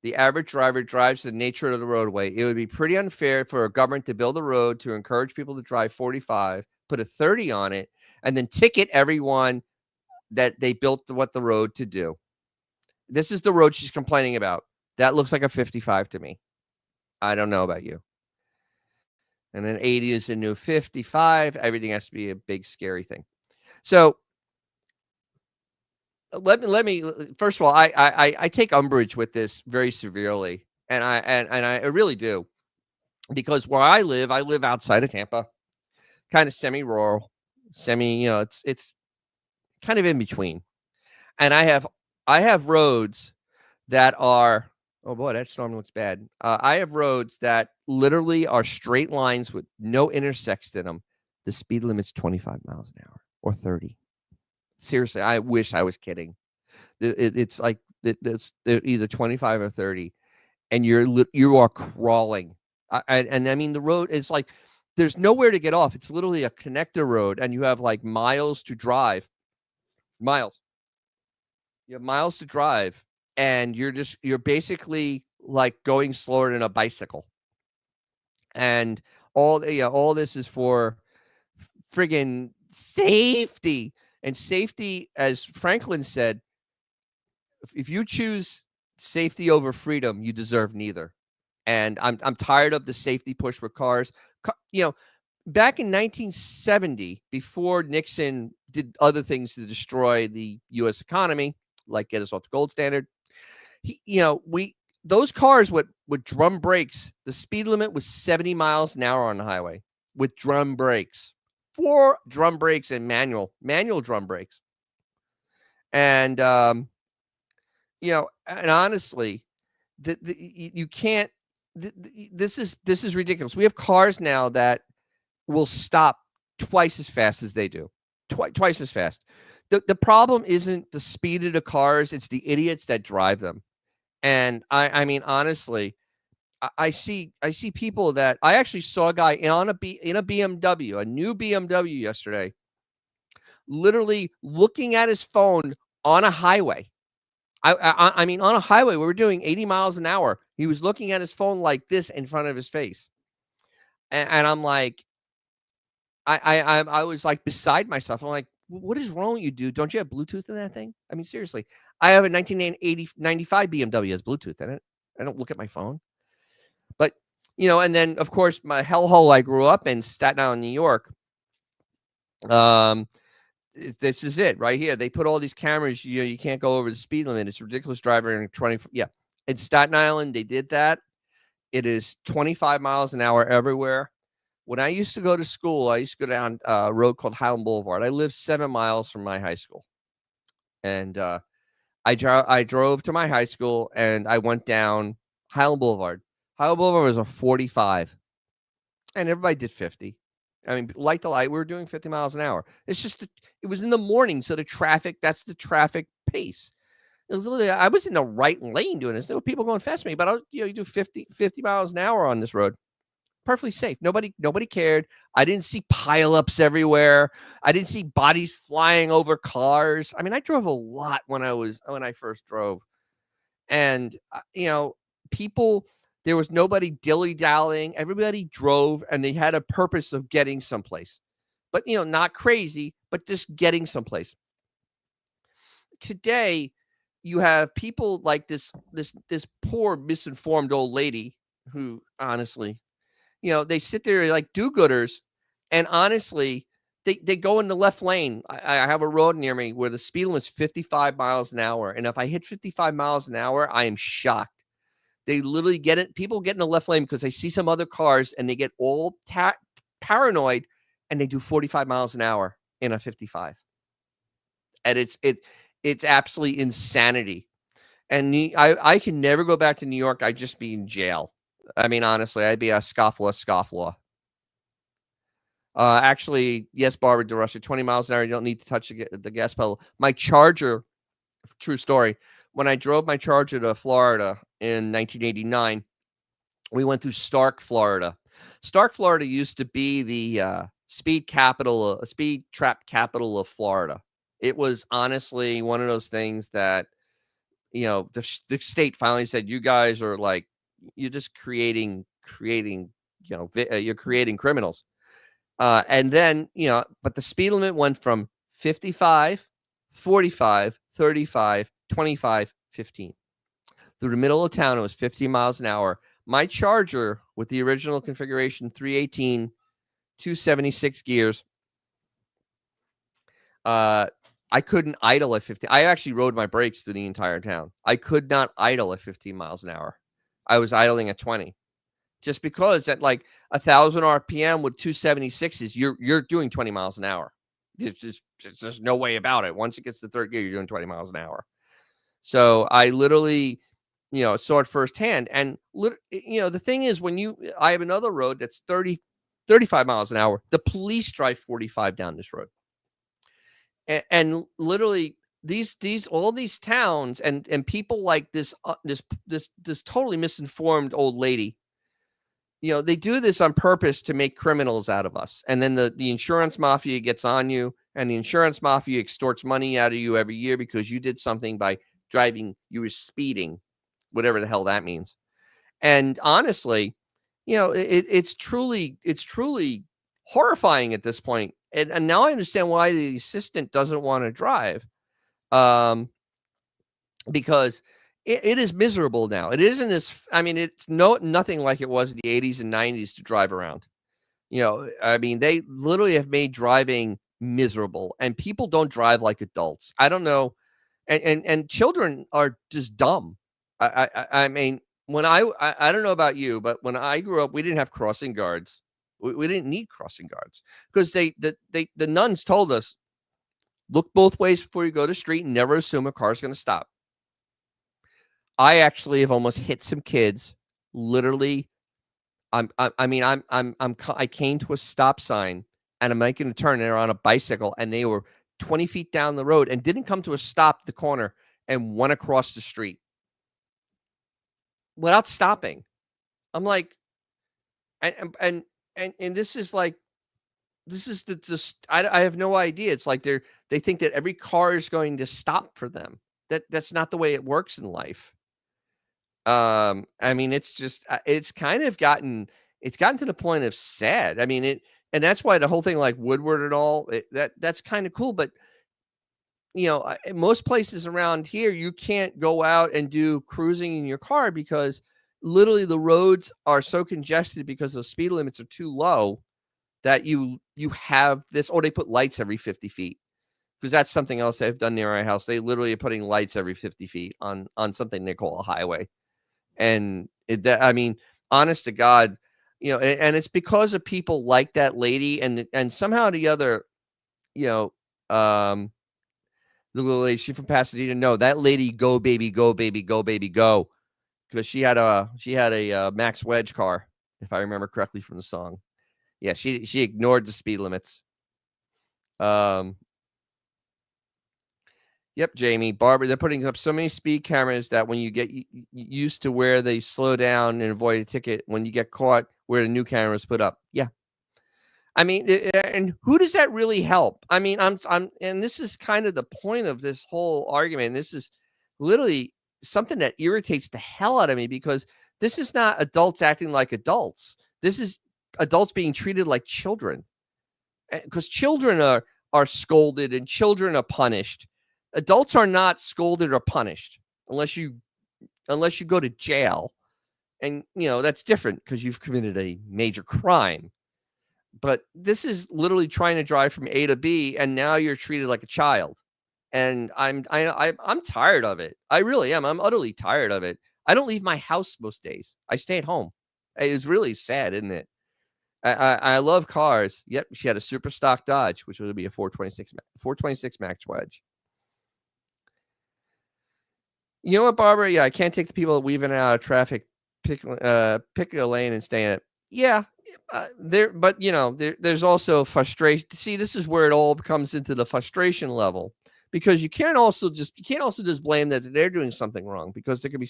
The average driver drives the nature of the roadway. It would be pretty unfair for a government to build a road to encourage people to drive 45, put a 30 on it, and then ticket everyone that they built the road to do. This is the road she's complaining about. That looks like a 55 to me. I don't know about you. And then 80 is the new 55. Everything has to be a big, scary thing. So let me first of all, I take umbrage with this very severely, and I really do, because where I live outside of Tampa, kind of semi-rural, it's kind of in between, and I have roads that are, oh boy, that storm looks bad. I have roads that literally are straight lines with no intersects in them. The speed limit's 25 miles an hour or 30. Seriously, I wish I was kidding. It's like they're either 25 or 30, and you are crawling. And I mean, the road is like there's nowhere to get off. It's literally a connector road, and you have like miles to drive. Miles. You have miles to drive, and you're basically like going slower than a bicycle. And all this is for friggin' safety. And safety, as Franklin said, if you choose safety over freedom, you deserve neither. And I'm tired of the safety push for cars. Back in 1970, before Nixon did other things to destroy the U.S. economy, like get us off the gold standard, those cars with drum brakes, the speed limit was 70 miles an hour on the highway with drum brakes, 4 drum brakes and manual drum brakes. And and honestly, you can't. This is ridiculous. We have cars now that will stop twice as fast as they do, twice as fast. The problem isn't the speed of the cars; it's the idiots that drive them. And I mean, honestly, I see people that I actually saw a guy in a BMW, a new BMW yesterday, literally looking at his phone on a highway. I mean, on a highway, we were doing 80 miles an hour. He was looking at his phone like this in front of his face, and I'm like, I was like beside myself. I'm like, what is wrong with you, dude? Don't you have Bluetooth in that thing? I mean, seriously, I have a 1995 BMW has Bluetooth in it. I don't look at my phone, but and then of course my hellhole I grew up in, Staten Island, New York. This is it right here. They put all these cameras. You can't go over the speed limit. It's ridiculous driving 20. Yeah, in Staten Island they did that. It is 25 miles an hour everywhere. When I used to go to school, I used to go down a road called Highland Boulevard. I lived 7 miles from my high school, and I drove to my high school, and I went down Highland Boulevard. Highland Boulevard was a 45, and everybody did 50. I mean, light to light, we were doing 50 miles an hour. It's just it was in the morning, so that's the traffic pace. It was literally, I was in the right lane doing this. There were people going fast to me, but you do 50 miles an hour on this road. Perfectly safe. Nobody cared. I didn't see pileups everywhere. I didn't see bodies flying over cars. I mean, I drove a lot when I first drove, and people. There was nobody dilly-dallying. Everybody drove, and they had a purpose of getting someplace, but not crazy, but just getting someplace. Today, you have people like this poor misinformed old lady who honestly. They sit there like do-gooders, and honestly, they go in the left lane. I have a road near me where the speed limit is 55 miles an hour, and if I hit 55 miles an hour, I am shocked. They literally get it. People get in the left lane because they see some other cars, and they get all paranoid, and they do 45 miles an hour in a 55, and it's absolutely insanity. And I can never go back to New York. I'd just be in jail. I mean, honestly, I'd be a scofflaw. Actually, yes, Barbara DeRusha, 20 miles an hour. You don't need to touch the gas pedal. My Charger, true story. When I drove my Charger to Florida in 1989, we went through Stark, Florida. Stark, Florida used to be the speed trap capital of Florida. It was honestly one of those things that, the state finally said, you guys are like, you're just creating, you're creating criminals. And then, but the speed limit went from 55, 45, 35, 25, 15. through the middle of town. It was 50 miles an hour. My Charger with the original configuration, 318, 276 gears. I couldn't idle at 50. I actually rode my brakes through the entire town. I could not idle at 15 miles an hour. I was idling at 20. Just because at like 1,000 RPM with 276s, you're doing 20 miles an hour. It's just no way about it. Once it gets to third gear, you're doing 20 miles an hour. So I literally, saw it firsthand. And, the thing is, I have another road that's 30, 35 miles an hour. The police drive 45 down this road. And literally all these towns and people like this totally misinformed old lady, they do this on purpose to make criminals out of us. And then the insurance mafia gets on you, and the insurance mafia extorts money out of you every year because you did something by driving, you were speeding, whatever the hell that means. And honestly, it's truly horrifying at this point. And now I understand why the assistant doesn't want to drive. Because it is miserable now. It isn't it's nothing like it was in the 80s and 90s to drive around. They literally have made driving miserable, and people don't drive like adults. I don't know. And children are just dumb. I mean, when I don't know about you, but when I grew up, we didn't have crossing guards. We didn't need crossing guards because the nuns told us, look both ways before you go to the street and never assume a car's going to stop. I actually have almost hit some kids. Literally, I came to a stop sign and I'm making a turn and they're on a bicycle and they were 20 feet down the road and didn't come to a stop at the corner and went across the street without stopping. I'm like, and this is like, I have no idea. It's like they think that every car is going to stop for them. That's not the way it works in life. It's just it's gotten to the point of sad. And that's why the whole thing like Woodward and all that's kind of cool. But most places around here, you can't go out and do cruising in your car because literally the roads are so congested because the speed limits are too low that you have this, or they put lights every 50 feet. Because that's something else they've done near our house. They literally are putting lights every 50 feet on something they call a highway. And honest to God, and it's because of people like that lady and somehow the other, the little lady, she from Pasadena. No, that lady, go baby, go baby, go baby, go. Because she had a Max Wedge car, if I remember correctly from the song. Yeah, she ignored the speed limits. Yep, Jamie, Barbara, they're putting up so many speed cameras that when you get used to where they slow down and avoid a ticket, when you get caught, where the new cameras put up. Yeah. And who does that really help? And this is kind of the point of this whole argument. This is literally something that irritates the hell out of me because this is not adults acting like adults. This is adults being treated like children. Because children are scolded and children are punished. Adults are not scolded or punished unless you go to jail. And, that's different because you've committed a major crime. But this is literally trying to drive from A to B, and now you're treated like a child. And I'm tired of it. I really am. I'm utterly tired of it. I don't leave my house most days. I stay at home. It's really sad, isn't it? I love cars. Yep, she had a super stock Dodge, which would be a 426 Max Wedge. You know what, Barbara? Yeah, I can't take the people weaving out of traffic, pick a lane and stay in it. Yeah, there's also frustration. See, this is where it all comes into the frustration level because you can't also just blame that they're doing something wrong because there could be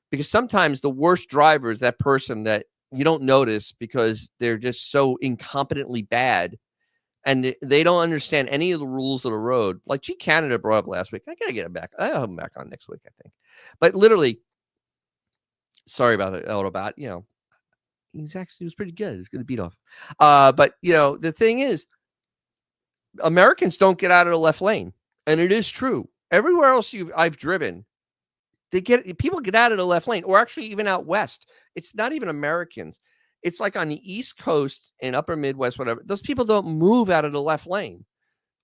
because sometimes the worst driver is that person that you don't notice because they're just so incompetently bad. And they don't understand any of the rules of the road. Like G Canada brought up last week. I got to get him back. I'll have him back on next week, I think. But literally, sorry about it, Autobot. He was pretty good. He's going to beat off. But, the thing is, Americans don't get out of the left lane. And it is true. Everywhere else I've driven, People get out of the left lane, or actually even out west. It's not even Americans. It's like on the East Coast and upper Midwest, whatever. Those people don't move out of the left lane.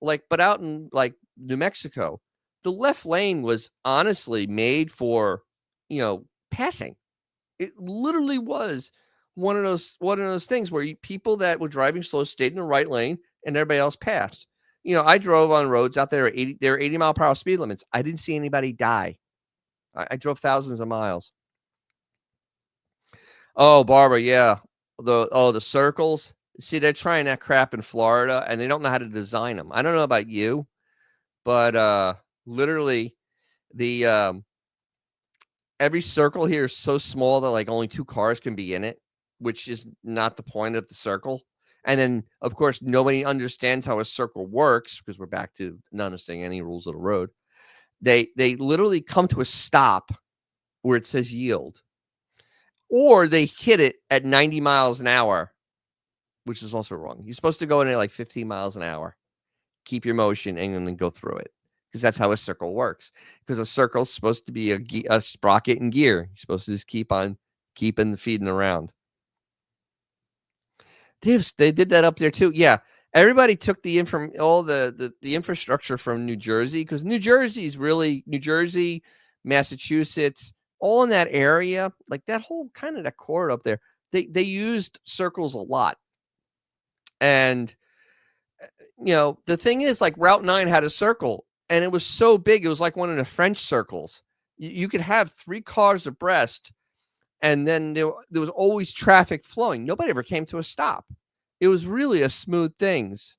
Like, but out in like New Mexico, the left lane was honestly made for, passing. It literally was one of those things where people that were driving slow stayed in the right lane and everybody else passed. I drove on roads out there at 80, there are 80-mile-per-hour speed limits. I didn't see anybody die. I drove thousands of miles. Oh, Barbara, yeah. The circles. See, they're trying that crap in Florida and they don't know how to design them. I don't know about you, but literally the every circle here is so small that like only 2 cars can be in it, which is not the point of the circle. And then of course nobody understands how a circle works because we're back to not understanding any rules of the road. They literally come to a stop where it says yield, or they hit it at 90 miles an hour, which is also wrong. You're supposed to go in at like 15 miles an hour, keep your motion, and then go through it, because that's how a circle works. Because a circle's supposed to be a sprocket and gear. You're supposed to just keep on keeping the feeding around. They did that up there too. Yeah, everybody took all the infrastructure from New Jersey, because New Jersey, Massachusetts, all in that area, like that whole kind of that corridor up there. They used circles a lot, and the thing is, like Route 9 had a circle, and it was so big, it was like one of the French circles. You could have 3 cars abreast, and then there was always traffic flowing. Nobody ever came to a stop. It was really a smooth things.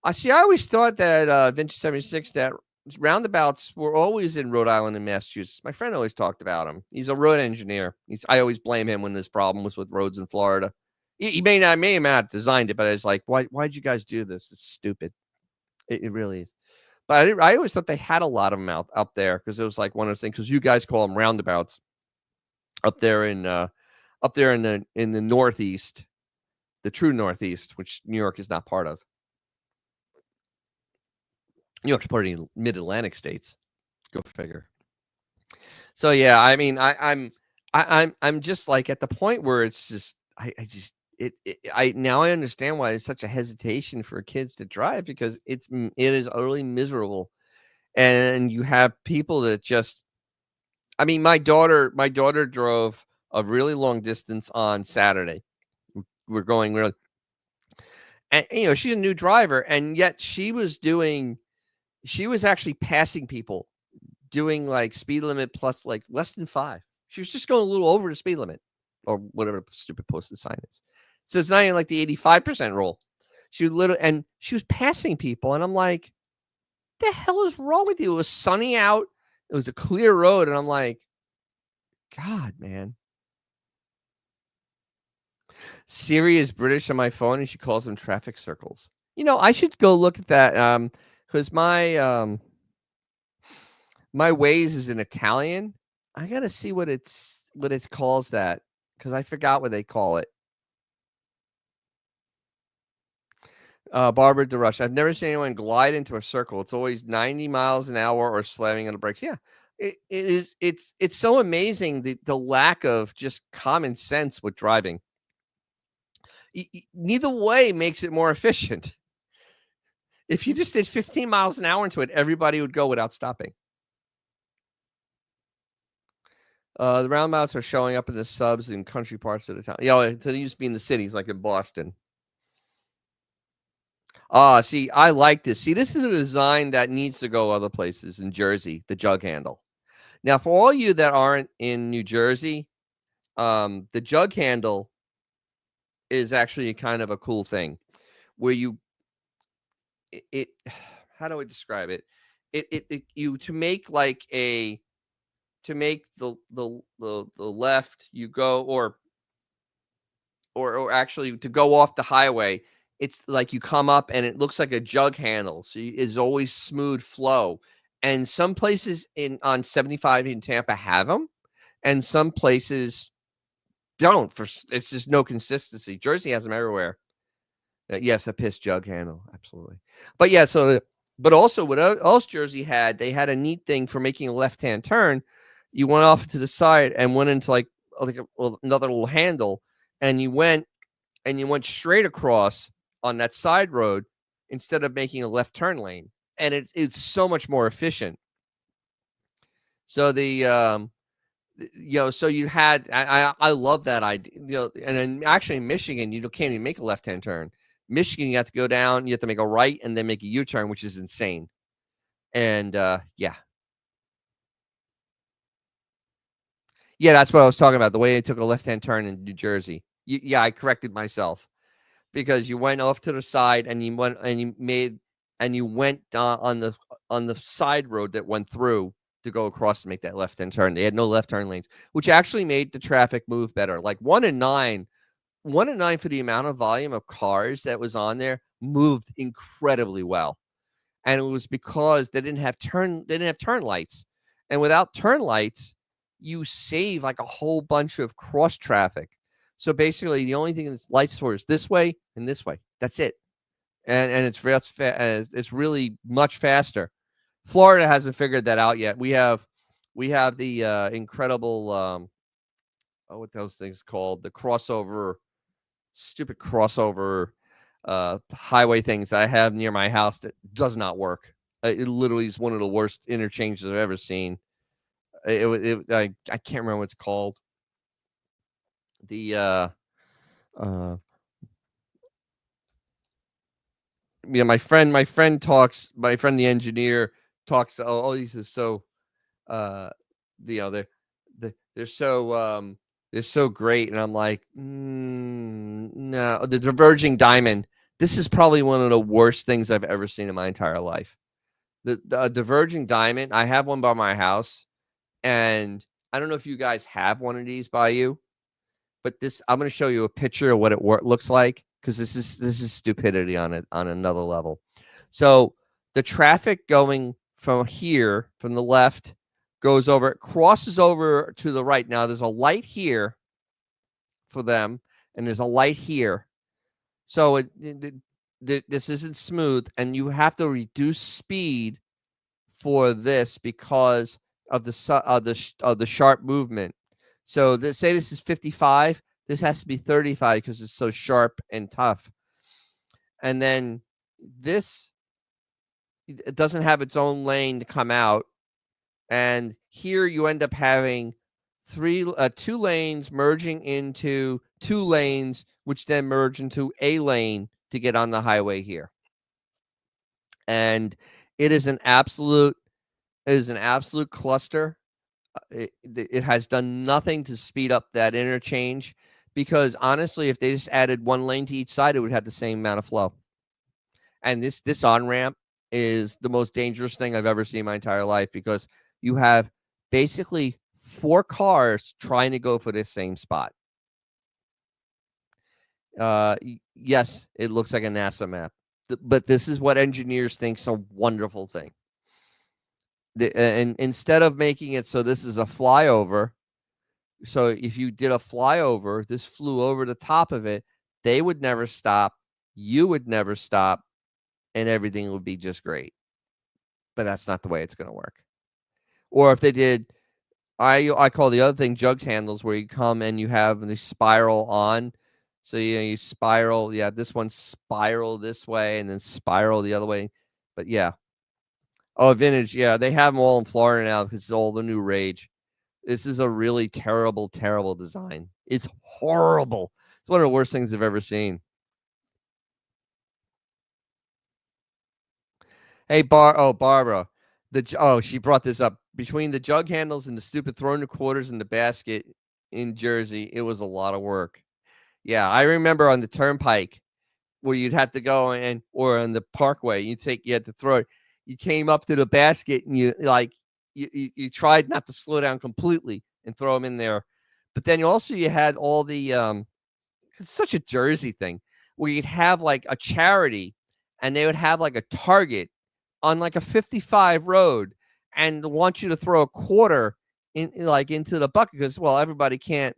I always thought that Vintage 76, that roundabouts were always in Rhode Island and Massachusetts. My friend always talked about him. He's a road engineer. I always blame him when this problem was with roads in Florida. He may not have designed it, but I was like, why'd you guys do this? It's stupid. It really is. But I always thought they had a lot of them up there, because it was like one of those things, because you guys call them roundabouts up there in the Northeast, the true Northeast, which New York is not part of. New York's part of the Mid-Atlantic states. Go figure. So yeah, I mean, I'm just like at the point where it's just I now I understand why there's such a hesitation for kids to drive, because it is utterly miserable, and you have people that just. I mean, my daughter drove a really long distance on Saturday. We're going really, and she's a new driver, and yet she was actually passing people, doing like speed limit plus like less than 5. She was just going a little over the speed limit, or whatever the stupid posted sign is. So it's not even like the 85% rule. She was passing people, and I'm like, the hell is wrong with you? It was sunny out. It was a clear road, and I'm like, God, man. Siri is British on my phone, and she calls them traffic circles. I should go look at that, because my Waze is in Italian. I gotta see what it calls that, because I forgot what they call it. Barbara DeRush. I've never seen anyone glide into a circle. It's always 90 miles an hour or slamming on the brakes. Yeah, it is. It's so amazing, the lack of just common sense with driving. Neither way makes it more efficient. If you just did 15 miles an hour into it, everybody would go without stopping. The roundabouts are showing up in the subs in country parts of the town. So they used to be in the cities, like in Boston. See, I like this. See, this is a design that needs to go other places in Jersey, the jug handle. Now, for all you that aren't in New Jersey, the jug handle is actually kind of a cool thing, where how do I describe it? To make the left, you go, or actually to go off the highway, it's like you come up and it looks like a jug handle. So it's always smooth flow. And some places on 75 in Tampa have them, and some places don't. It's just no consistency. Jersey has them everywhere. Yes, a piss jug handle, absolutely. But yeah, so But also, what else Jersey had, they had a neat thing for making a left-hand turn. You went off to the side and went into another little handle, and you went straight across on that side road instead of making a left turn lane, and it's so much more efficient. So so you had I love that idea. And then actually in Michigan, you can't even make a left hand turn. Michigan, you have to go down, you have to make a right and then make a U turn, which is insane. And yeah, that's what I was talking about. The way they took a left hand turn in New Jersey. Yeah, I corrected myself because you went off to the side and you went on the side road that went through to go across to make that left hand turn. They had no left turn lanes, which actually made the traffic move better. Like 1 and 9 for the amount of volume of cars that was on there moved incredibly well. And it was because they didn't have turn lights. And without turn lights, you save like a whole bunch of cross traffic. So basically, the only thing that's lights for is this way and this way. That's it. And it's really much faster. Florida hasn't figured that out yet. We have the incredible what those things called, the stupid crossover highway things I have near my house that does not work. It literally is one of the worst interchanges I've ever seen. I can't remember what it's called. The uh yeah, my friend the engineer talks. Oh, these are so uh they're they're so great, and I'm like, no, the diverging diamond. This is probably one of the worst things I've ever seen in my entire life. The diverging diamond. I have one by my house, and I don't know if you guys have one of these by you, but I'm going to show you a picture of what it looks like, because this is stupidity on another level. So the traffic going from here, from the left, crosses over to the right. Now there's a light here for them, and there's a light here. So this isn't smooth, and you have to reduce speed for this because of the sharp movement. So say this is 55, this has to be 35 because it's so sharp and tough. And then it doesn't have its own lane to come out. And here you end up having two lanes merging into two lanes, which then merge into a lane to get on the highway here. And it is an absolute cluster. It has done nothing to speed up that interchange, because honestly, if they just added one lane to each side, it would have the same amount of flow. And this on-ramp is the most dangerous thing I've ever seen in my entire life, because you have basically 4 cars trying to go for this same spot. Yes, it looks like a NASA map, but this is what engineers think is a wonderful thing. And instead of making it so this is a flyover, so if you did a flyover, this flew over the top of it, they would never stop, you would never stop, and everything would be just great. But that's not the way it's going to work. Or if they did, I call the other thing jugs handles, where you come and you have the spiral on. So you spiral, you have this one spiral this way and then spiral the other way. But yeah. Oh, vintage, yeah, they have them all in Florida now because it's all the new rage. This is a really terrible, terrible design. It's horrible. It's one of the worst things I've ever seen. Hey, Barbara. She brought this up. Between the jug handles and the stupid throwing the quarters in the basket in Jersey, it was a lot of work. Yeah, I remember on the turnpike where you'd have to go or on the parkway, you had to throw it. You came up to the basket and you tried not to slow down completely and throw them in there. But then you had all the it's such a Jersey thing, where you'd have like a charity and they would have like a target on like a 55 road and want you to throw a quarter into the bucket, because everybody can't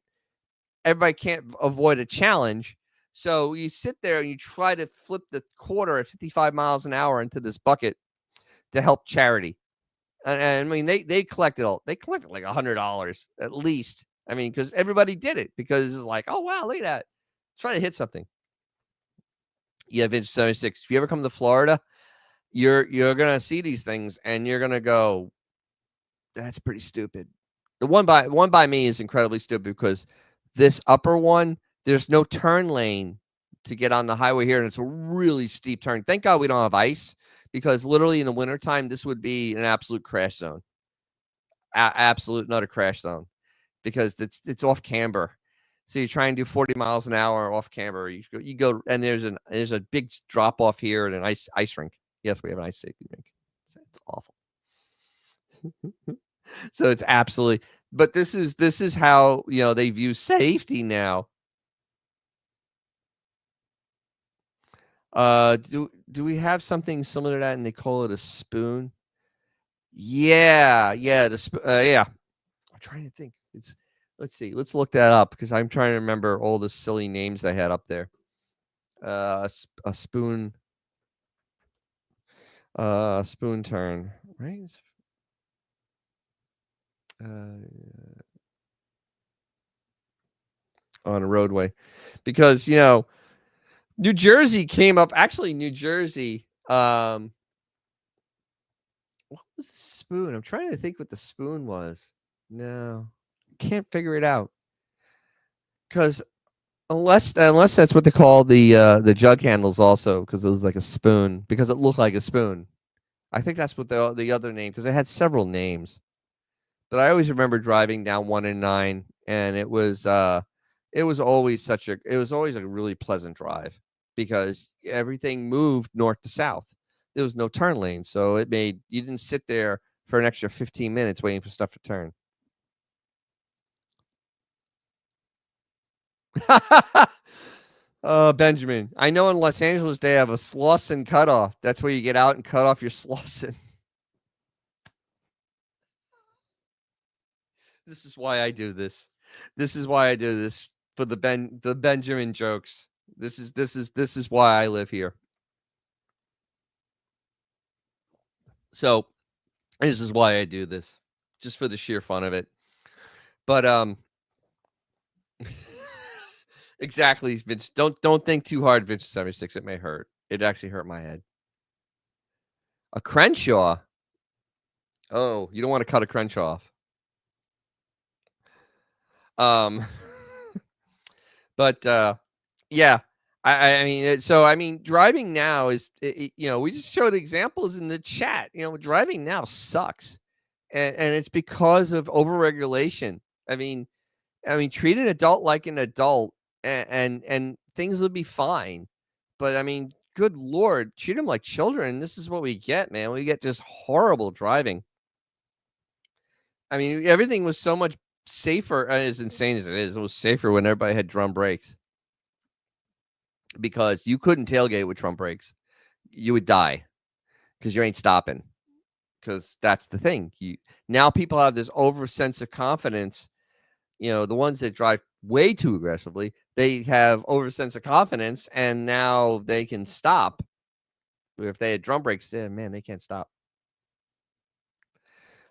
avoid a challenge. So you sit there and you try to flip the quarter at 55 miles an hour into this bucket. to help charity. And I mean, they collected like $100 at least. I mean, because everybody did it because it's like, oh wow, look at that, try to hit something. Yeah, Vintage 76. If you ever come to Florida, you're gonna see these things and you're gonna go, that's pretty stupid. The one by me is incredibly stupid because this upper one, there's no turn lane to get on the highway here, and it's a really steep turn. Thank God we don't have ice, because literally in the wintertime, this would be an absolute crash zone. Absolute not a crash zone, because it's off camber. So you try and do 40 miles an hour off camber. You go, and there's a big drop off here and an ice rink. Yes, we have an ice safety rink. It's awful. So it's absolutely, but this is how, they view safety now. Do we have something similar to that and they call it a spoon? Yeah, yeah. I'm trying to think. Let's see. Let's look that up because I'm trying to remember all the silly names I had up there. A spoon. Spoon turn, right? On a roadway, because New Jersey came up. Actually, New Jersey. What was the spoon? I'm trying to think what the spoon was. No, can't figure it out. Because unless that's what they call the jug handles also, because it was like a spoon, because it looked like a spoon. I think that's what the other name, because it had several names. But I always remember driving down 1 and 9, and it was always a really pleasant drive because everything moved north to south. There was no turn lane, so you didn't sit there for an extra 15 minutes waiting for stuff to turn. Benjamin, I know in Los Angeles they have a Slauson cutoff. That's where you get out and cut off your Slauson. This is why I do this. This is why I do this, for the Benjamin jokes. This is why I live here. So this is why I do this, just for the sheer fun of it. But exactly, Vince. Don't think too hard, Vince 76. It may hurt. It actually hurt my head. A Crenshaw. Oh, you don't want to cut a Crenshaw off. But yeah, I mean, driving now is, we just showed examples in the chat. Driving now sucks, and it's because of overregulation. I mean, treat an adult like an adult, and things will be fine. But I mean, good Lord, treat them like children. This is what we get, man. We get just horrible driving. I mean, everything was so much safer, as insane as it is. It was safer when everybody had drum brakes, because you couldn't tailgate with drum brakes. You would die because you ain't stopping. Because that's the thing. Now people have this over sense of confidence. The ones that drive way too aggressively, they have over sense of confidence, and now they can stop. If they had drum brakes, man, they can't stop.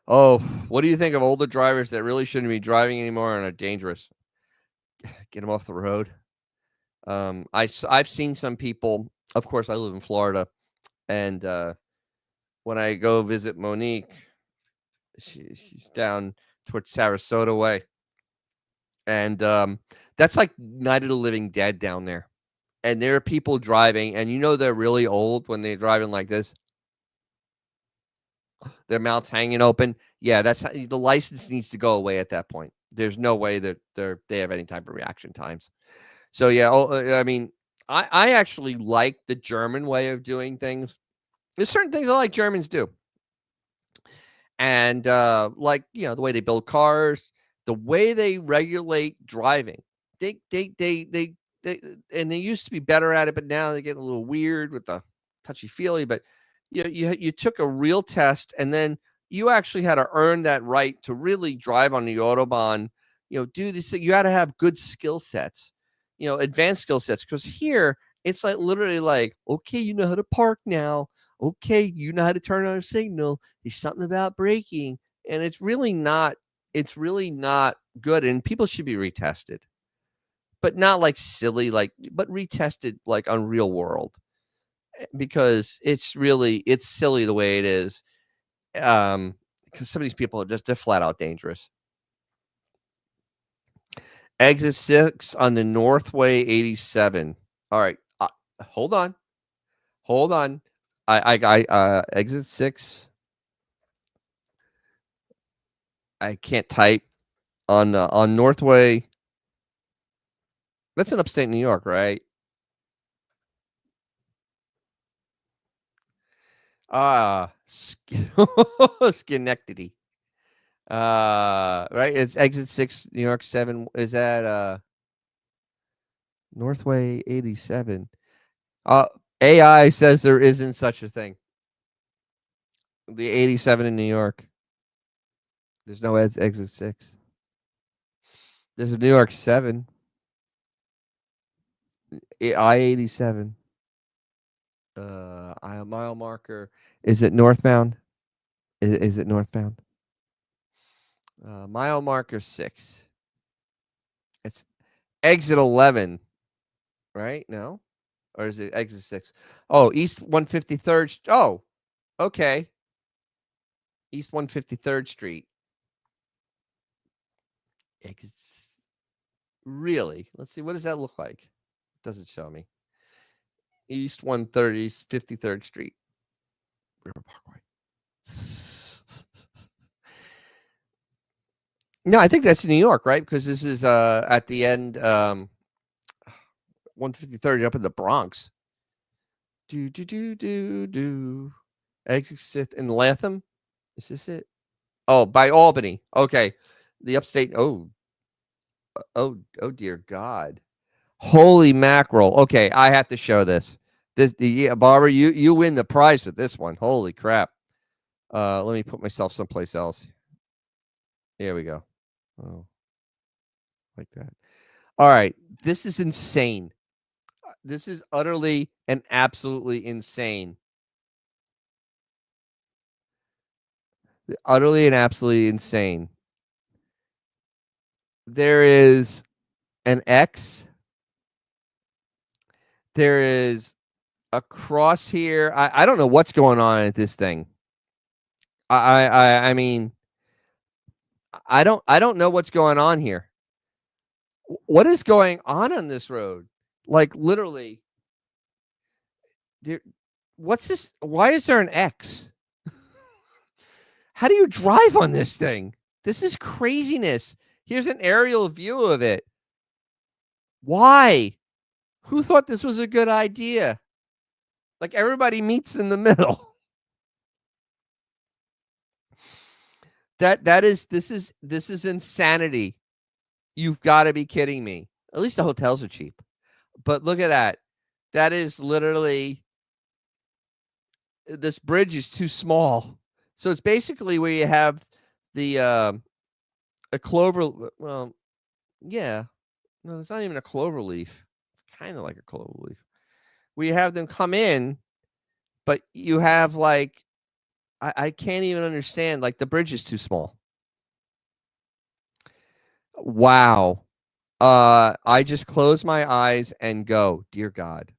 Oh, what do you think of older drivers that really shouldn't be driving anymore and are dangerous? Get them off the road. I've seen some people. Of course, I live in Florida, and when I go visit Monique, she's down towards Sarasota way, and that's like Night of the Living Dead down there. And there are people driving, and they're really old when they're driving like this. Their mouths hanging open. Yeah, that's how, the license needs to go away at that point. There's no way that they have any type of reaction times. So yeah, I mean, I actually like the German way of doing things. There's certain things I like Germans do, and like the way they build cars, the way they regulate driving. They and they used to be better at it, but now they get a little weird with the touchy feely. But you took a real test, and then you actually had to earn that right to really drive on the Autobahn. Do this. You had to have good skill sets, advanced skill sets. Because here It's like literally like, okay, you know how to park now. Okay, you know how to turn on a signal. There's something about braking, and it's really not. It's really not good, and people should be retested, but not like silly, like, but retested like on real world, because it's silly the way it is. Because some of these people are just they're flat out dangerous. Exit 6 on the Northway 87. All right, hold on, hold on. Exit 6. I can't type on Northway. That's in upstate New York, right? Schenectady. Right. It's exit 6, New York 7. Is that Northway 87? Uh, AI says there isn't such a thing. The 87 in New York. There's no exit 6. There's a New York 7. I-87. Mile marker. Is it northbound? Is it northbound? Mile marker 6. It's exit 11, right? No? Or is it exit 6? Oh, East 153rd. Oh, okay. East 153rd Street. Exits. Really? Let's see. What does that look like? It doesn't show me. East 130, 53rd Street. River Parkway. No, I think that's New York, right? Because this is at the end 153rd up in the Bronx. Do. Exit in Latham. Is this it? Oh, by Albany. Okay. The upstate. Oh dear God. Holy mackerel. Okay, I have to show this. Yeah, Barbara, you win the prize with this one. Holy crap. Let me put myself someplace else. Here we go. Oh, like that. All right. This is insane. This is utterly and absolutely insane. Utterly and absolutely insane. There is an X. There is a cross here. I don't know what's going on at this thing. I mean, I don't know what's going on here. What is going on this road? Like literally, there. What's this? Why is there an X? How do you drive on this thing? This is craziness. Here's an aerial view of it. Why? Who thought this was a good idea? Like everybody meets in the middle. This is insanity. You've got to be kidding me. At least the hotels are cheap. But look at that. That is literally, this bridge is too small. So it's basically where you have the a clover. Well, yeah. No, it's not even a clover leaf. It's kind of like a clover leaf. Where you have them come in, but you have like, I can't even understand. Like the bridge is too small. Wow. I just close my eyes and go, dear God.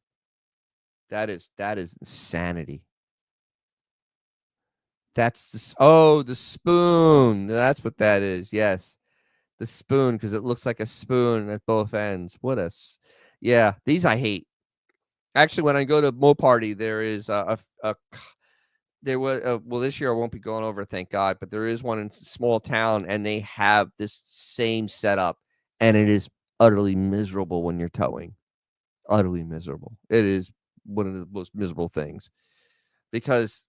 That is insanity. That's the spoon. That's what that is. Yes. The spoon, because it looks like a spoon at both ends. Yeah, these I hate. Actually, when I go to Mo Party, there is there was well, this year I won't be going over, thank God, but there is one in a small town, and they have this same setup, and it is utterly miserable when you're towing. Utterly miserable. It is one of the most miserable things, because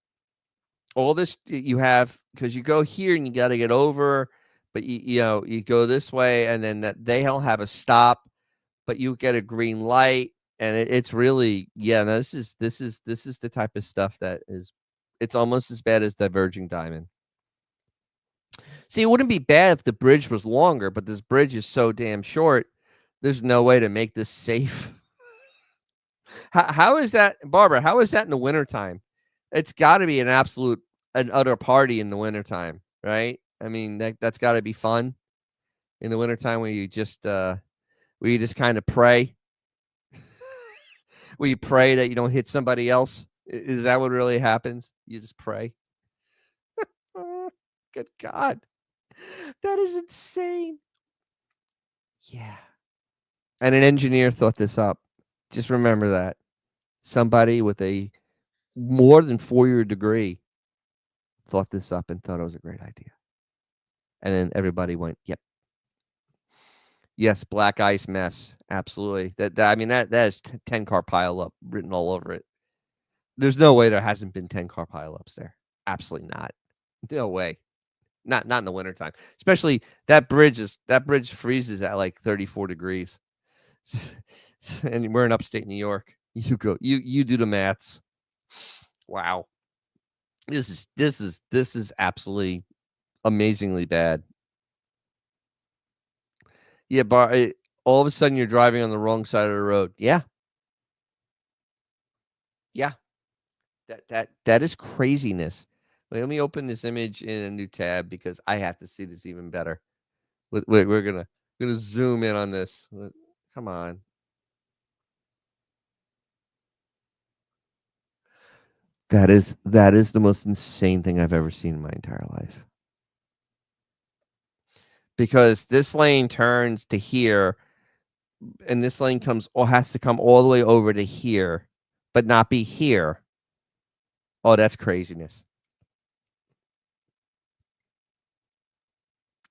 all this you have, because you go here and you got to get over, but you go this way, and then they don't have a stop, but you get a green light, and it's really, yeah. No, this is the type of stuff that is, it's almost as bad as Diverging Diamond. See, it wouldn't be bad if the bridge was longer, but this bridge is so damn short. There's no way to make this safe. How is that, Barbara? How is that in the wintertime? It's got to be an utter party in the wintertime, right? I mean, that's got to be fun in the wintertime where you just kind of pray, where you pray that you don't hit somebody else. Is that what really happens? You just pray. Oh, good God, that is insane. Yeah, and an engineer thought this up. Just remember that somebody with a more than 4-year degree thought this up and thought it was a great idea. And then everybody went, "Yep. Yes, black ice mess. Absolutely." I mean, that is 10-car pileup written all over it. There's no way there hasn't been 10-car pileups there. Absolutely not. No way. Not in the wintertime. Especially that bridge freezes at like 34 degrees. And we're in upstate New York. You do the maths. Wow. This is absolutely amazingly bad. Yeah, all of a sudden you're driving on the wrong side of the road. Yeah, yeah. That is craziness. Wait, let me open this image in a new tab because I have to see this even better. We're gonna zoom in on this. Come on. That is the most insane thing I've ever seen in my entire life. Because this lane turns to here, and this lane comes or has to come all the way over to here, but not be here. Oh, that's craziness.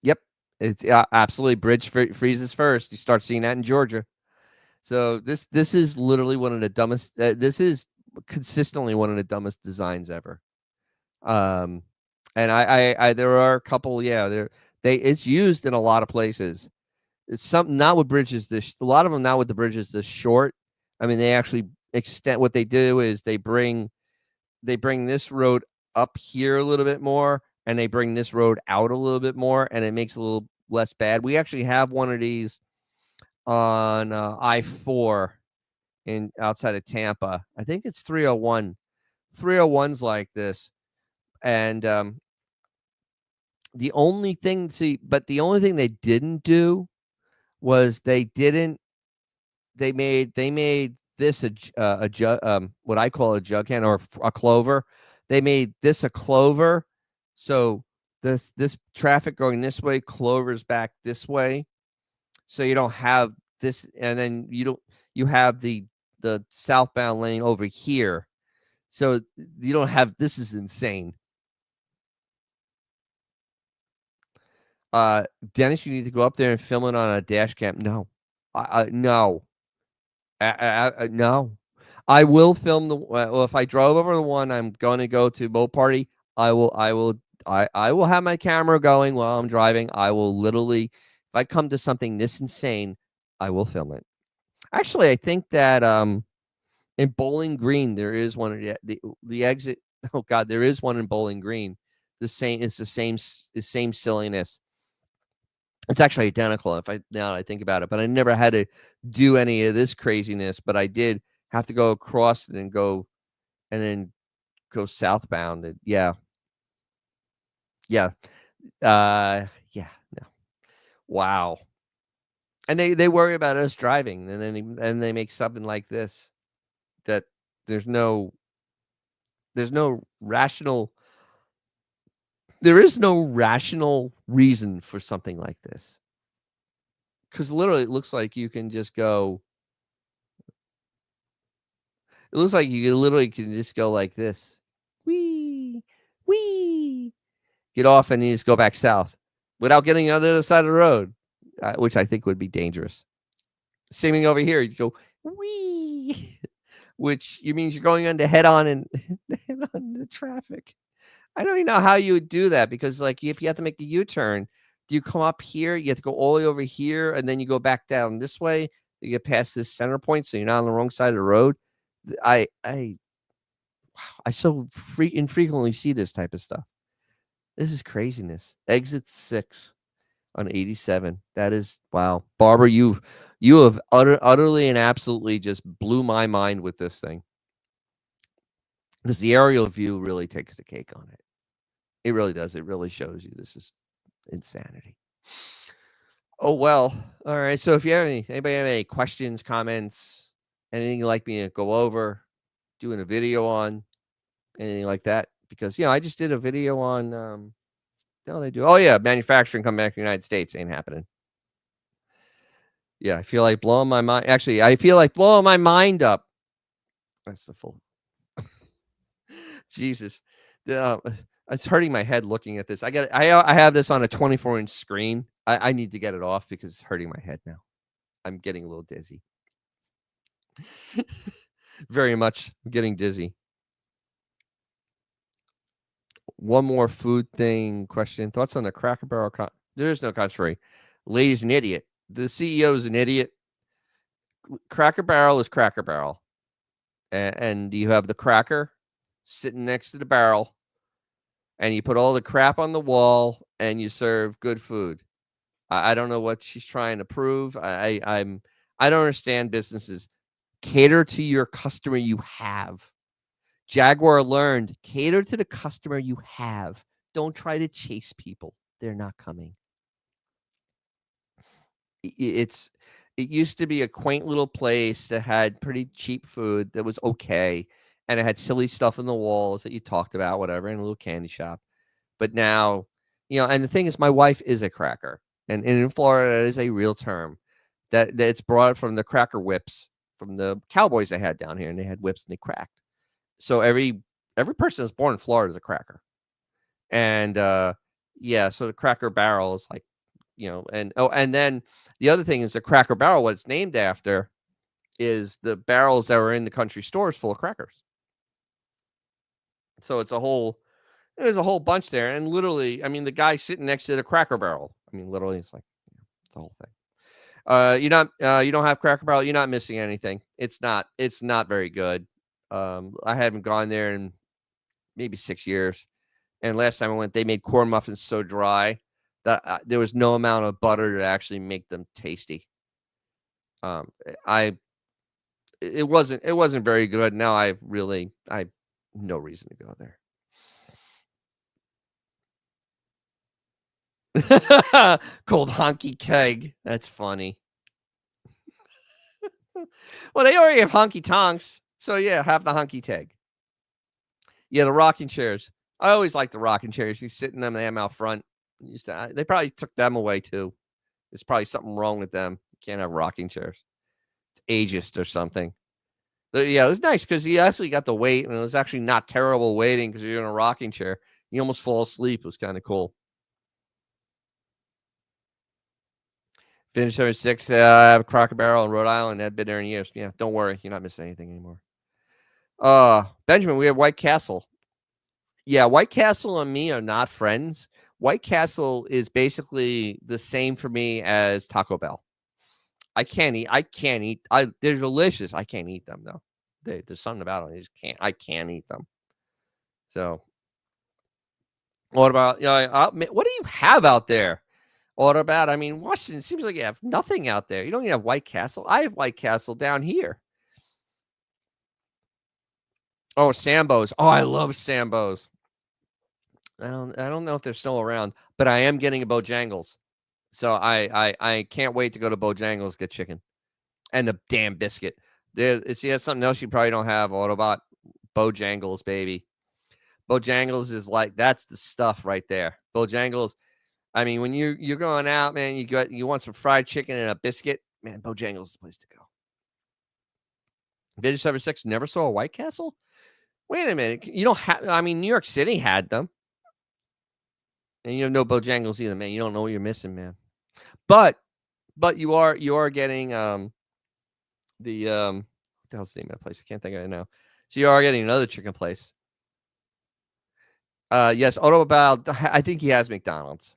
Yep. It's absolutely bridge freezes first. You start seeing that in Georgia. So this is literally one of the dumbest. This is consistently one of the dumbest designs ever. Um, and I there are a couple. Yeah, it's used in a lot of places. It's some not with bridges. A lot of them not with the bridges this short. I mean, they actually extend. What they do is they bring this road up here a little bit more, and they bring this road out a little bit more, and it makes it a little less bad. We actually have one of these on I-4 in outside of Tampa. I think it's 301. 301's like this, and the only thing they didn't do was they made this a jug, what I call a jug hand or a clover. They made this a clover, so this traffic going this way clovers back this way, so you don't have this, and then you have the southbound lane over here, so you don't have. This is insane. Uh, Dennis, you need to go up there and film it on a dash cam. No, no. No. I will film well, if I drove over the one I'm gonna go to boat party, I will have my camera going while I'm driving. I will literally if I come to something this insane, I will film it. Actually, I think that, in Bowling Green, there is one of the exit oh god, there is one in Bowling Green. The same silliness. It's actually identical if I now that I think about it, but I never had to do any of this craziness, but I did have to go across and then go southbound, and yeah, yeah, no. Wow. And they worry about us driving, and they make something like this that there's no there's no rational there is no rational reason for something like this. Because literally it looks like you can just go It looks like you literally can just go like this. Wee, wee. Get off and you just go back south without getting on the other side of the road, which I think would be dangerous. Same thing over here. You go wee, which means you're going on to head on and head on the traffic. I don't even know how you would do that because, like, if you have to make a U-turn, do you come up here? You have to go all the way over here, and then you go back down this way. You get past this center point, so you're not on the wrong side of the road. I so infrequently see this type of stuff. This is craziness. Exit 6. on 87. That is wow. Barbara, you have utterly and absolutely just blew my mind with this thing. Because the aerial view really takes the cake on it. It really does. It really shows you this is insanity. Oh well. All right. So if you have anybody have any questions, comments, anything you'd like me to go over, doing a video on, anything like that, because I just did a video on no, they do. Oh yeah, manufacturing coming back to the United States ain't happening. Yeah, I feel like blowing my mind. Actually, I feel like blowing my mind up. That's the full. Jesus, the, it's hurting my head looking at this. I have this on a 24-inch screen. I need to get it off because it's hurting my head now. I'm getting a little dizzy. Very much getting dizzy. One more food thing question. Thoughts on the Cracker Barrel? There's no controversy. Lady's an idiot. The CEO is an idiot. Cracker Barrel is Cracker Barrel. And you have the cracker sitting next to the barrel, and you put all the crap on the wall, and you serve good food. I don't know what she's trying to prove. I don't understand businesses. Cater to your customer you have. Jaguar learned, cater to the customer you have. Don't try to chase people. They're not coming. It used to be a quaint little place that had pretty cheap food that was okay, and it had silly stuff in the walls that you talked about, whatever, in a little candy shop. But now, and the thing is, my wife is a cracker, and in Florida, that is a real term that it's brought from the cracker whips from the cowboys they had down here, and they had whips and they cracked. So every person that's born in Florida is a cracker, and so the Cracker Barrel is like, and then the other thing is the Cracker Barrel. What it's named after is the barrels that were in the country stores full of crackers. So there's a whole bunch there, and literally, I mean, the guy sitting next to the Cracker Barrel. I mean, literally, it's like it's the whole thing. You don't have Cracker Barrel. You're not missing anything. It's not very good. I haven't gone there in maybe 6 years, and last time I went, they made corn muffins so dry that there was no amount of butter to actually make them tasty. It wasn't very good. Now I have no reason to go there. Called honky keg. That's funny. Well, they already have honky tonks, so yeah, have the honky keg. Yeah, the rocking chairs. I always like the rocking chairs. You sit in them, they have them out front. They probably took them away too. There's probably something wrong with them. You can't have rocking chairs. It's ageist or something. But yeah, it was nice because you actually got the weight, and it was actually not terrible waiting because you're in a rocking chair. You almost fall asleep. It was kind of cool. Finish 76. I have a Cracker Barrel in Rhode Island. I've been there in years. Yeah, don't worry. You're not missing anything anymore. Benjamin, we have White Castle. Yeah, White Castle and me are not friends. White Castle is basically the same for me as Taco Bell. I can't eat. They're delicious. I can't eat them though. There's something about them. I can't eat them. So, what about what do you have out there? What about? I mean, Washington seems like you have nothing out there. You don't even have White Castle. I have White Castle down here. Oh, Sambo's. Oh, I love Sambo's. I don't know if they're still around, but I am getting a Bojangles. So I can't wait to go to Bojangles, get chicken and a damn biscuit. See, that's something else you probably don't have, Autobot. Bojangles, baby. Bojangles is like, that's the stuff right there. Bojangles. I mean, when you're going out, man, you want some fried chicken and a biscuit, man, Bojangles is the place to go. Vintage 76 never saw a White Castle? Wait a minute. You don't have, I mean, New York City had them. And you have no Bojangles either, man. You don't know what you're missing, man. But you are getting what the hell's the name of that place? I can't think of it now. So you are getting another chicken place. Yes, Autobot. I think he has McDonald's.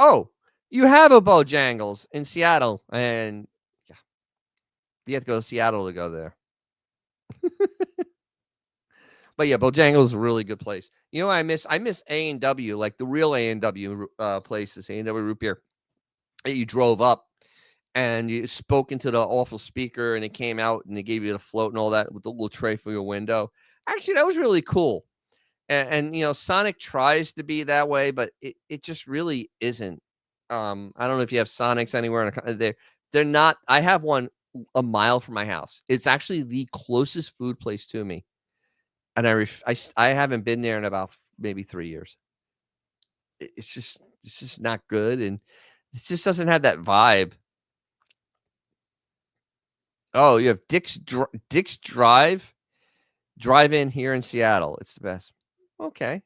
Oh, you have a Bojangles in Seattle, and yeah, you have to go to Seattle to go there. But yeah, Bojangles is a really good place. You know what I miss? I miss A&W, like the real A&W places, A&W root beer. That you drove up and you spoke into the awful speaker and it came out and they gave you the float and all that with the little tray for your window. Actually, that was really cool. And you know, Sonic tries to be that way, but it just really isn't. I don't know if you have Sonics anywhere in they're not. I have one a mile from my house. It's actually the closest food place to me, and I haven't been there in about maybe 3 years. It's just not good, and it just doesn't have that vibe. Oh, you have Dick's Drive-in here in Seattle. It's the best. Okay.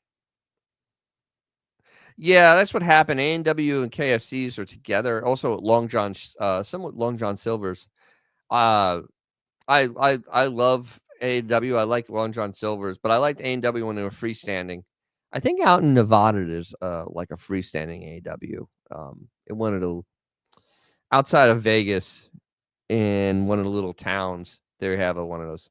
Yeah, that's what happened. A&W and KFCs are together. Also, Long John, somewhat Long John Silver's. Uh, I love A&W. I like Long John Silver's, but I liked A&W when they were freestanding. I think out in Nevada there's like a freestanding A&W. In one of the outside of Vegas, in one of the little towns, they have one of those.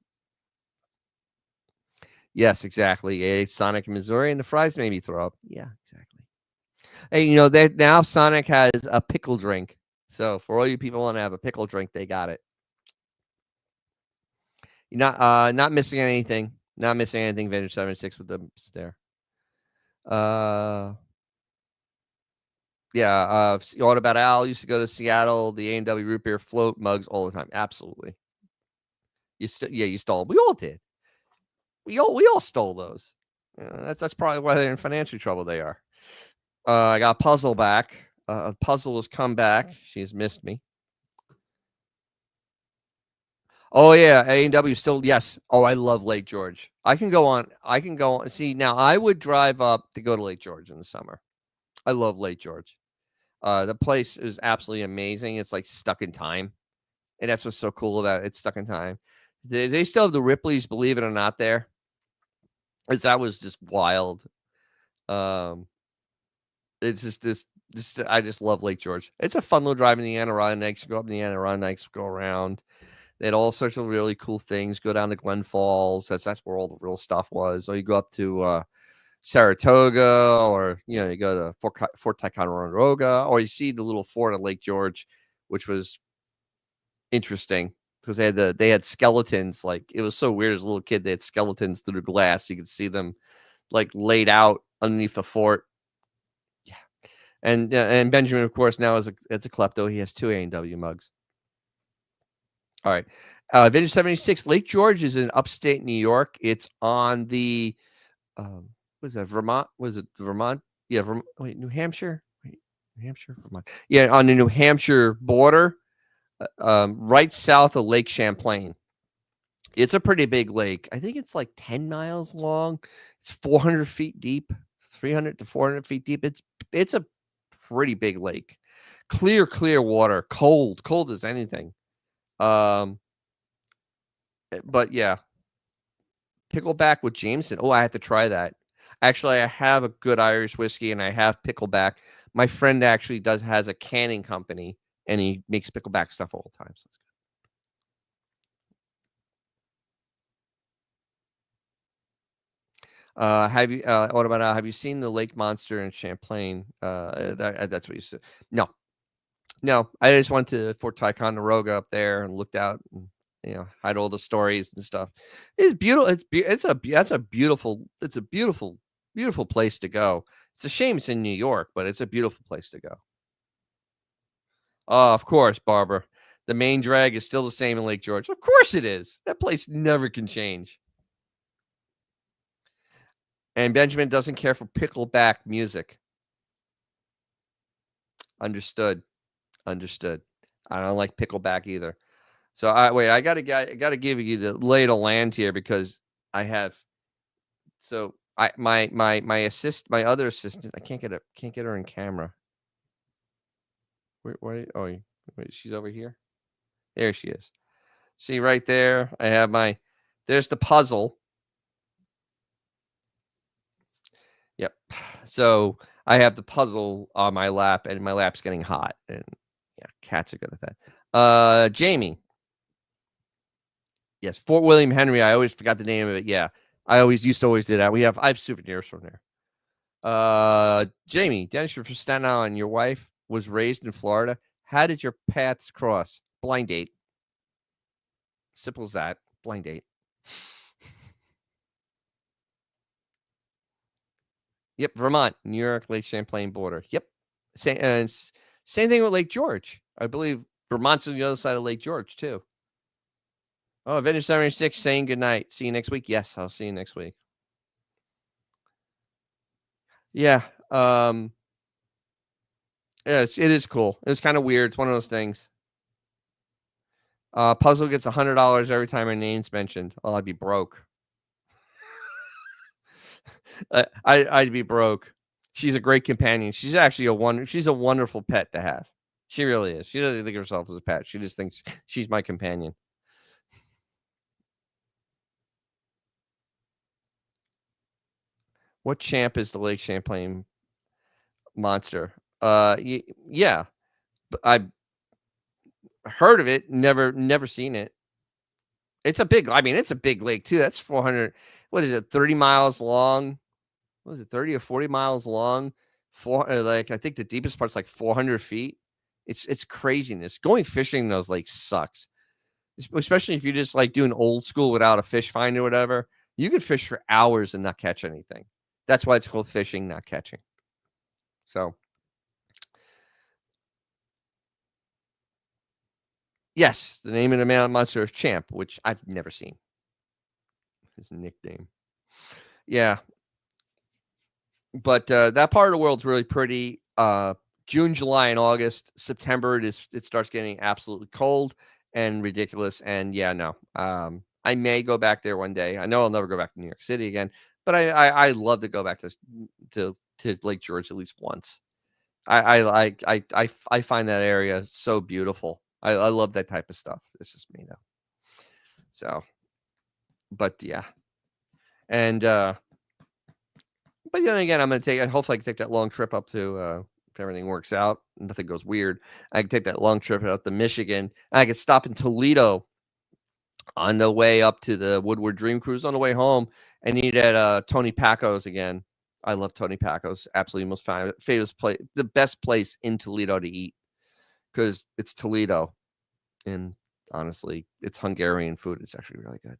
Yes, exactly. A Sonic in Missouri, and the fries made me throw up. Yeah, exactly. Hey, you know that now Sonic has a pickle drink. So for all you people want to have a pickle drink, they got it. You're not missing anything. Not missing anything. Vintage 76 with them there. Uh, yeah. All about Al used to go to Seattle. The A&W root beer float mugs all the time. Absolutely. You stole. We all did. We all stole those. That's probably why they're in financial trouble. They are. I got Puzzle back. Puzzle has come back. She has missed me. Oh yeah, A&W still yes. Oh, I love Lake George. I can go on. See, now I would drive up to go to Lake George in the summer. I love Lake George. The place is absolutely amazing. It's like stuck in time, and that's what's so cool about it. It's stuck in time. They still have the Ripley's, believe it or not, there. As that was just wild. Um, it's just this. I just love Lake George. It's a fun little drive in the Adirondacks. Go up in the Adirondacks, go around. They had all sorts of really cool things. Go down to Glen Falls. That's where all the real stuff was. Or you go up to Saratoga, or you go to Fort Ticonderoga, or you see the little fort at Lake George, which was interesting because they had skeletons. Like it was so weird as a little kid. They had skeletons through the glass. You could see them like laid out underneath the fort. Yeah, and Benjamin, of course, now is a klepto. He has 2 A&W mugs. All right. Vintage 76, Lake George is in upstate New York. It's on the, was that Vermont? Was it Vermont? Yeah, wait, New Hampshire? Wait, New Hampshire, Vermont. Yeah, on the New Hampshire border, right south of Lake Champlain. It's a pretty big lake. I think it's like 10 miles long. It's 400 feet deep, 300 to 400 feet deep. It's a pretty big lake. Clear water, cold as anything. But yeah, pickleback with Jameson. Oh, I have to try that. Actually, I have a good Irish whiskey and I have pickleback. My friend actually has a canning company and he makes pickleback stuff all the time. So it's good. Have you seen the Lake Monster in Champlain? That's what you said. No. I just went to Fort Ticonderoga up there and looked out and had all the stories and stuff. It's beautiful. It's a beautiful place to go. It's a shame it's in New York, but it's a beautiful place to go. Oh, of course, Barbara. The main drag is still the same in Lake George. Of course it is. That place never can change. And Benjamin doesn't care for pickleback music. Understood. I don't like pickleback either. So I got to give you the lay of the land here because I have. So my other assistant, I can't get her in camera. Wait, wait, she's over here. There she is. See right there, I have there's the puzzle. Yep. So I have the puzzle on my lap, and my lap's getting hot, and yeah, cats are good at that. Jamie. Yes, Fort William Henry. I always forgot the name of it. Yeah, I used to always do that. I have souvenirs from there. Jamie, Dennis, you're from Staten Island. Your wife was raised in Florida. How did your paths cross? Blind date. Simple as that. Blind date. Yep, Vermont, New York, Lake Champlain border. Yep. Same thing with Lake George. I believe Vermont's on the other side of Lake George too. Oh, Vintage 76 saying good night. See you next week. Yes, I'll see you next week. Yeah. Yeah, it is cool. It was kind of weird. It's one of those things. Puzzle gets $100 every time her name's mentioned. Oh, I'd be broke. I'd be broke. She's a great companion. She's actually she's a wonderful pet to have. She really is. She doesn't think of herself as a pet. She just thinks she's my companion. What champ is the Lake Champlain monster? Yeah, but I've heard of it. Never seen it. It's a big. I mean, it's a big lake too. That's 400. What is it? 30 miles long. What is it? 30 or 40 miles long. Like I think the deepest part's like 400 feet. It's craziness. Going fishing in those lakes sucks, especially if you're just like doing old school without a fish finder or whatever. You could fish for hours and not catch anything. That's why it's called fishing, not catching. So, yes, the name of the man monster is Champ, which I've never seen. His nickname. Yeah, but that part of the world's really pretty. June, July, and August. September, it starts getting absolutely cold and ridiculous. And yeah, no, I may go back there one day. I know I'll never go back to New York City again, but I love to go back to Lake George at least once. I find that area so beautiful. I love that type of stuff. It's just me though. So, but yeah, and but then again, I'm gonna take. Hopefully, I can take that long trip up to. If everything works out, nothing goes weird, I can take that long trip out to Michigan. And I could stop in Toledo on the way up to the Woodward Dream Cruise. On the way home, and eat at Tony Paco's again. I love Tony Paco's. Absolutely most famous place, the best place in Toledo to eat because it's Toledo, and honestly, it's Hungarian food. It's actually really good.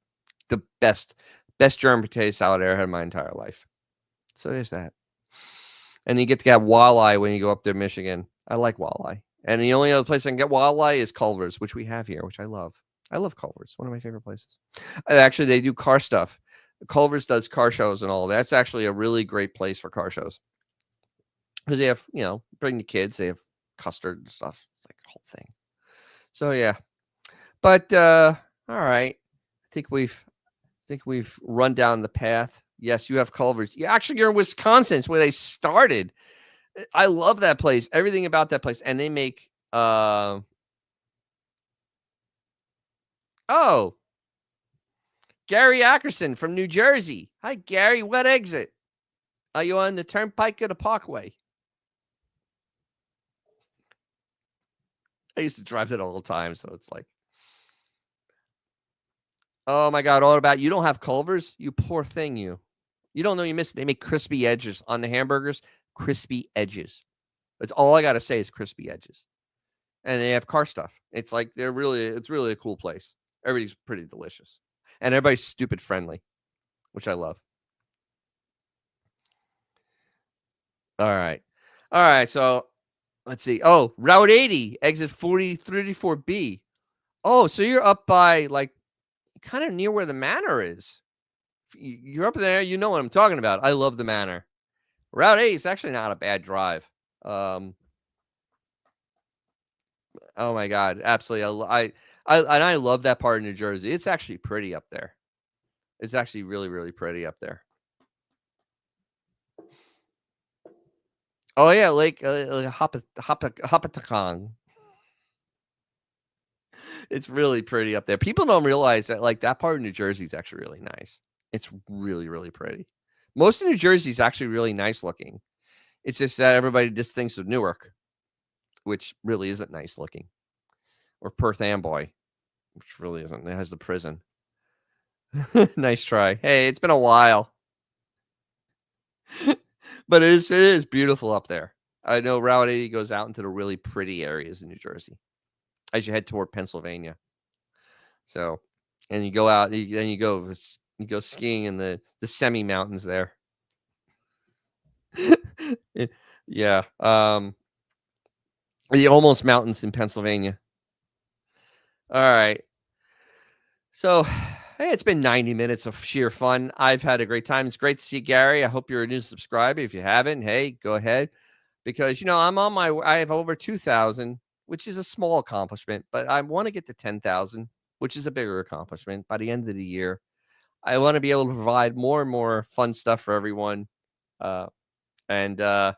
The best German potato salad I ever had in my entire life. So there's that. And you get to get walleye when you go up there, Michigan. I like walleye. And the only other place I can get walleye is Culver's, which we have here, which I love. I love Culver's. One of my favorite places. Actually, they do car stuff. Culver's does car shows and all. That's actually a really great place for car shows. Because they have, bring the kids. They have custard and stuff. It's like a whole thing. So, yeah. But, all right. I think we've run down the path. Yes, you have Culver's. You're in Wisconsin. It's where they started. I love that place. Everything about that place. And they make oh, Gary Ackerson from New Jersey. Hi, Gary. What exit? Are you on the Turnpike or the Parkway? I used to drive that all the time, so it's like, oh my God, all about you don't have Culver's? You poor thing, you. You don't know you missed it. They make crispy edges on the hamburgers. Crispy edges. That's all I got to say is crispy edges. And they have car stuff. It's like it's really a cool place. Everybody's pretty delicious. And everybody's stupid friendly, which I love. All right. So let's see. Oh, Route 80, exit 4034B. Oh, so you're up by like kind of near where the manor is. You're up there. You know what I'm talking about. I love the manor. Route 8 is actually not a bad drive. Oh my God, absolutely. I love that part of New Jersey. It's actually pretty up there. It's actually really, really pretty up there. Oh yeah, Lake Hopatcong. It's really pretty up there. People don't realize that like that part of New Jersey is actually really nice. It's really, really pretty. Most of New Jersey is actually really nice looking. It's just that everybody just thinks of Newark, which really isn't nice looking, or Perth Amboy, which really isn't. It has the prison. Nice try. Hey, it's been a while, but it is beautiful up there. I know Route 80 goes out into the really pretty areas in New Jersey as you head toward Pennsylvania. So, and you go out, then you go skiing in the semi mountains there. Yeah, the almost mountains in Pennsylvania. All right. So, hey, it's been 90 minutes of sheer fun. I've had a great time. It's great to see Gary. I hope you're a new subscriber. If you haven't, hey, go ahead because I have over 2,000, which is a small accomplishment, but I want to get to 10,000, which is a bigger accomplishment by the end of the year. I want to be able to provide more and more fun stuff for everyone. Uh, and I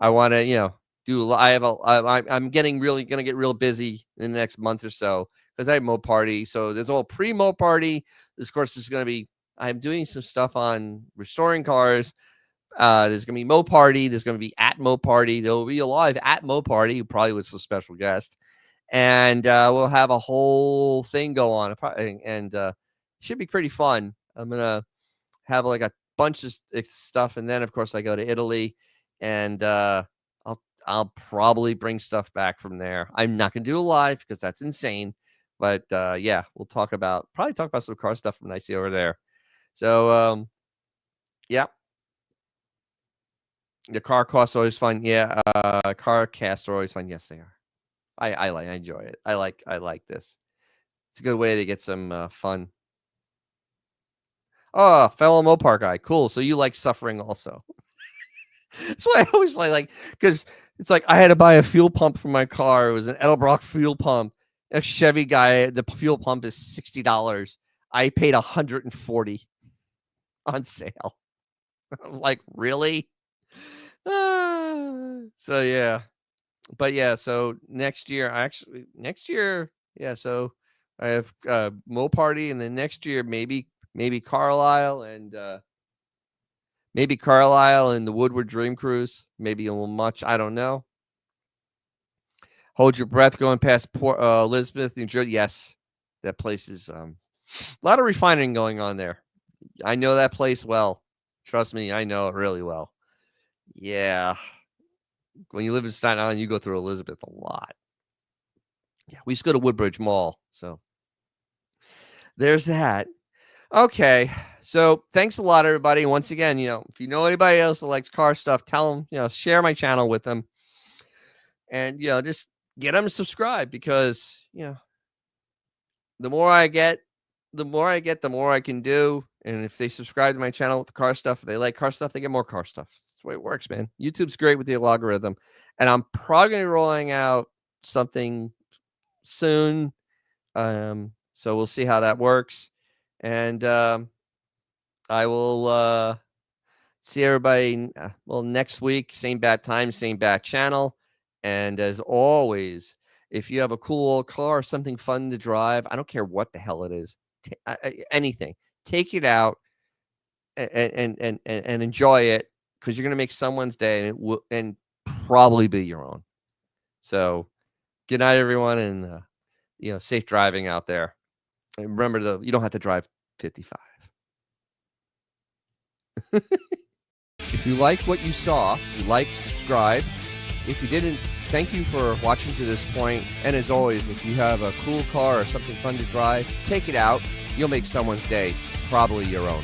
want to, do. I have a. I'm getting really going to get real busy in the next month or so because I have Mo Party. So there's all pre-Mo Party. Of course, there's going to be. I'm doing some stuff on restoring cars. There's going to be Mo Party. There's going to be at Mo Party. There will be a live at Mo Party, probably with some special guest, and we'll have a whole thing go on, and should be pretty fun. I'm gonna have like a bunch of stuff, and then of course I go to Italy, and I'll probably bring stuff back from there. I'm not gonna do a live because that's insane, but yeah, we'll probably talk about some car stuff when I see over there. So yeah, the car costs are always fun. Yeah, car casts are always fun. Yes, they are. I enjoy it. I like this. It's a good way to get some fun. Oh, fellow Mopar guy. Cool. So you like suffering also. That's why I always because it's like I had to buy a fuel pump for my car. It was an Edelbrock fuel pump. A Chevy guy, the fuel pump is $60. I paid $140 on sale. I'm like, really? So yeah. But yeah, so next year, yeah, so I have Mo Party, and then next year maybe Carlisle and the Woodward Dream Cruise, maybe a little much, I don't know. Hold your breath going past Port Elizabeth, New Jersey. Yes, that place is a lot of refining going on there. I know that place well. Trust me, I know it really well. Yeah. When you live in Staten Island, you go through Elizabeth a lot. Yeah, we used to go to Woodbridge Mall, so there's that. Okay, so thanks a lot, everybody. Once again, if you know anybody else that likes car stuff, tell them, share my channel with them, and just get them to subscribe because the more I get, the more I can do. And if they subscribe to my channel with the car stuff, if they like car stuff, they get more car stuff. That's the way it works, man. YouTube's great with the algorithm, and I'm probably going to be rolling out something soon. So we'll see how that works. And I will see everybody next week, same bat time, same bat channel. And as always, if you have a cool old car, something fun to drive, I don't care what the hell it is, anything, take it out and enjoy it because you're gonna make someone's day, and it will probably be your own. So good night, everyone, and safe driving out there. And remember, you don't have to drive 55. If you liked what you saw, subscribe. If you didn't, thank you for watching to this point. And as always, if you have a cool car or something fun to drive, take it out. You'll make someone's day, probably your own.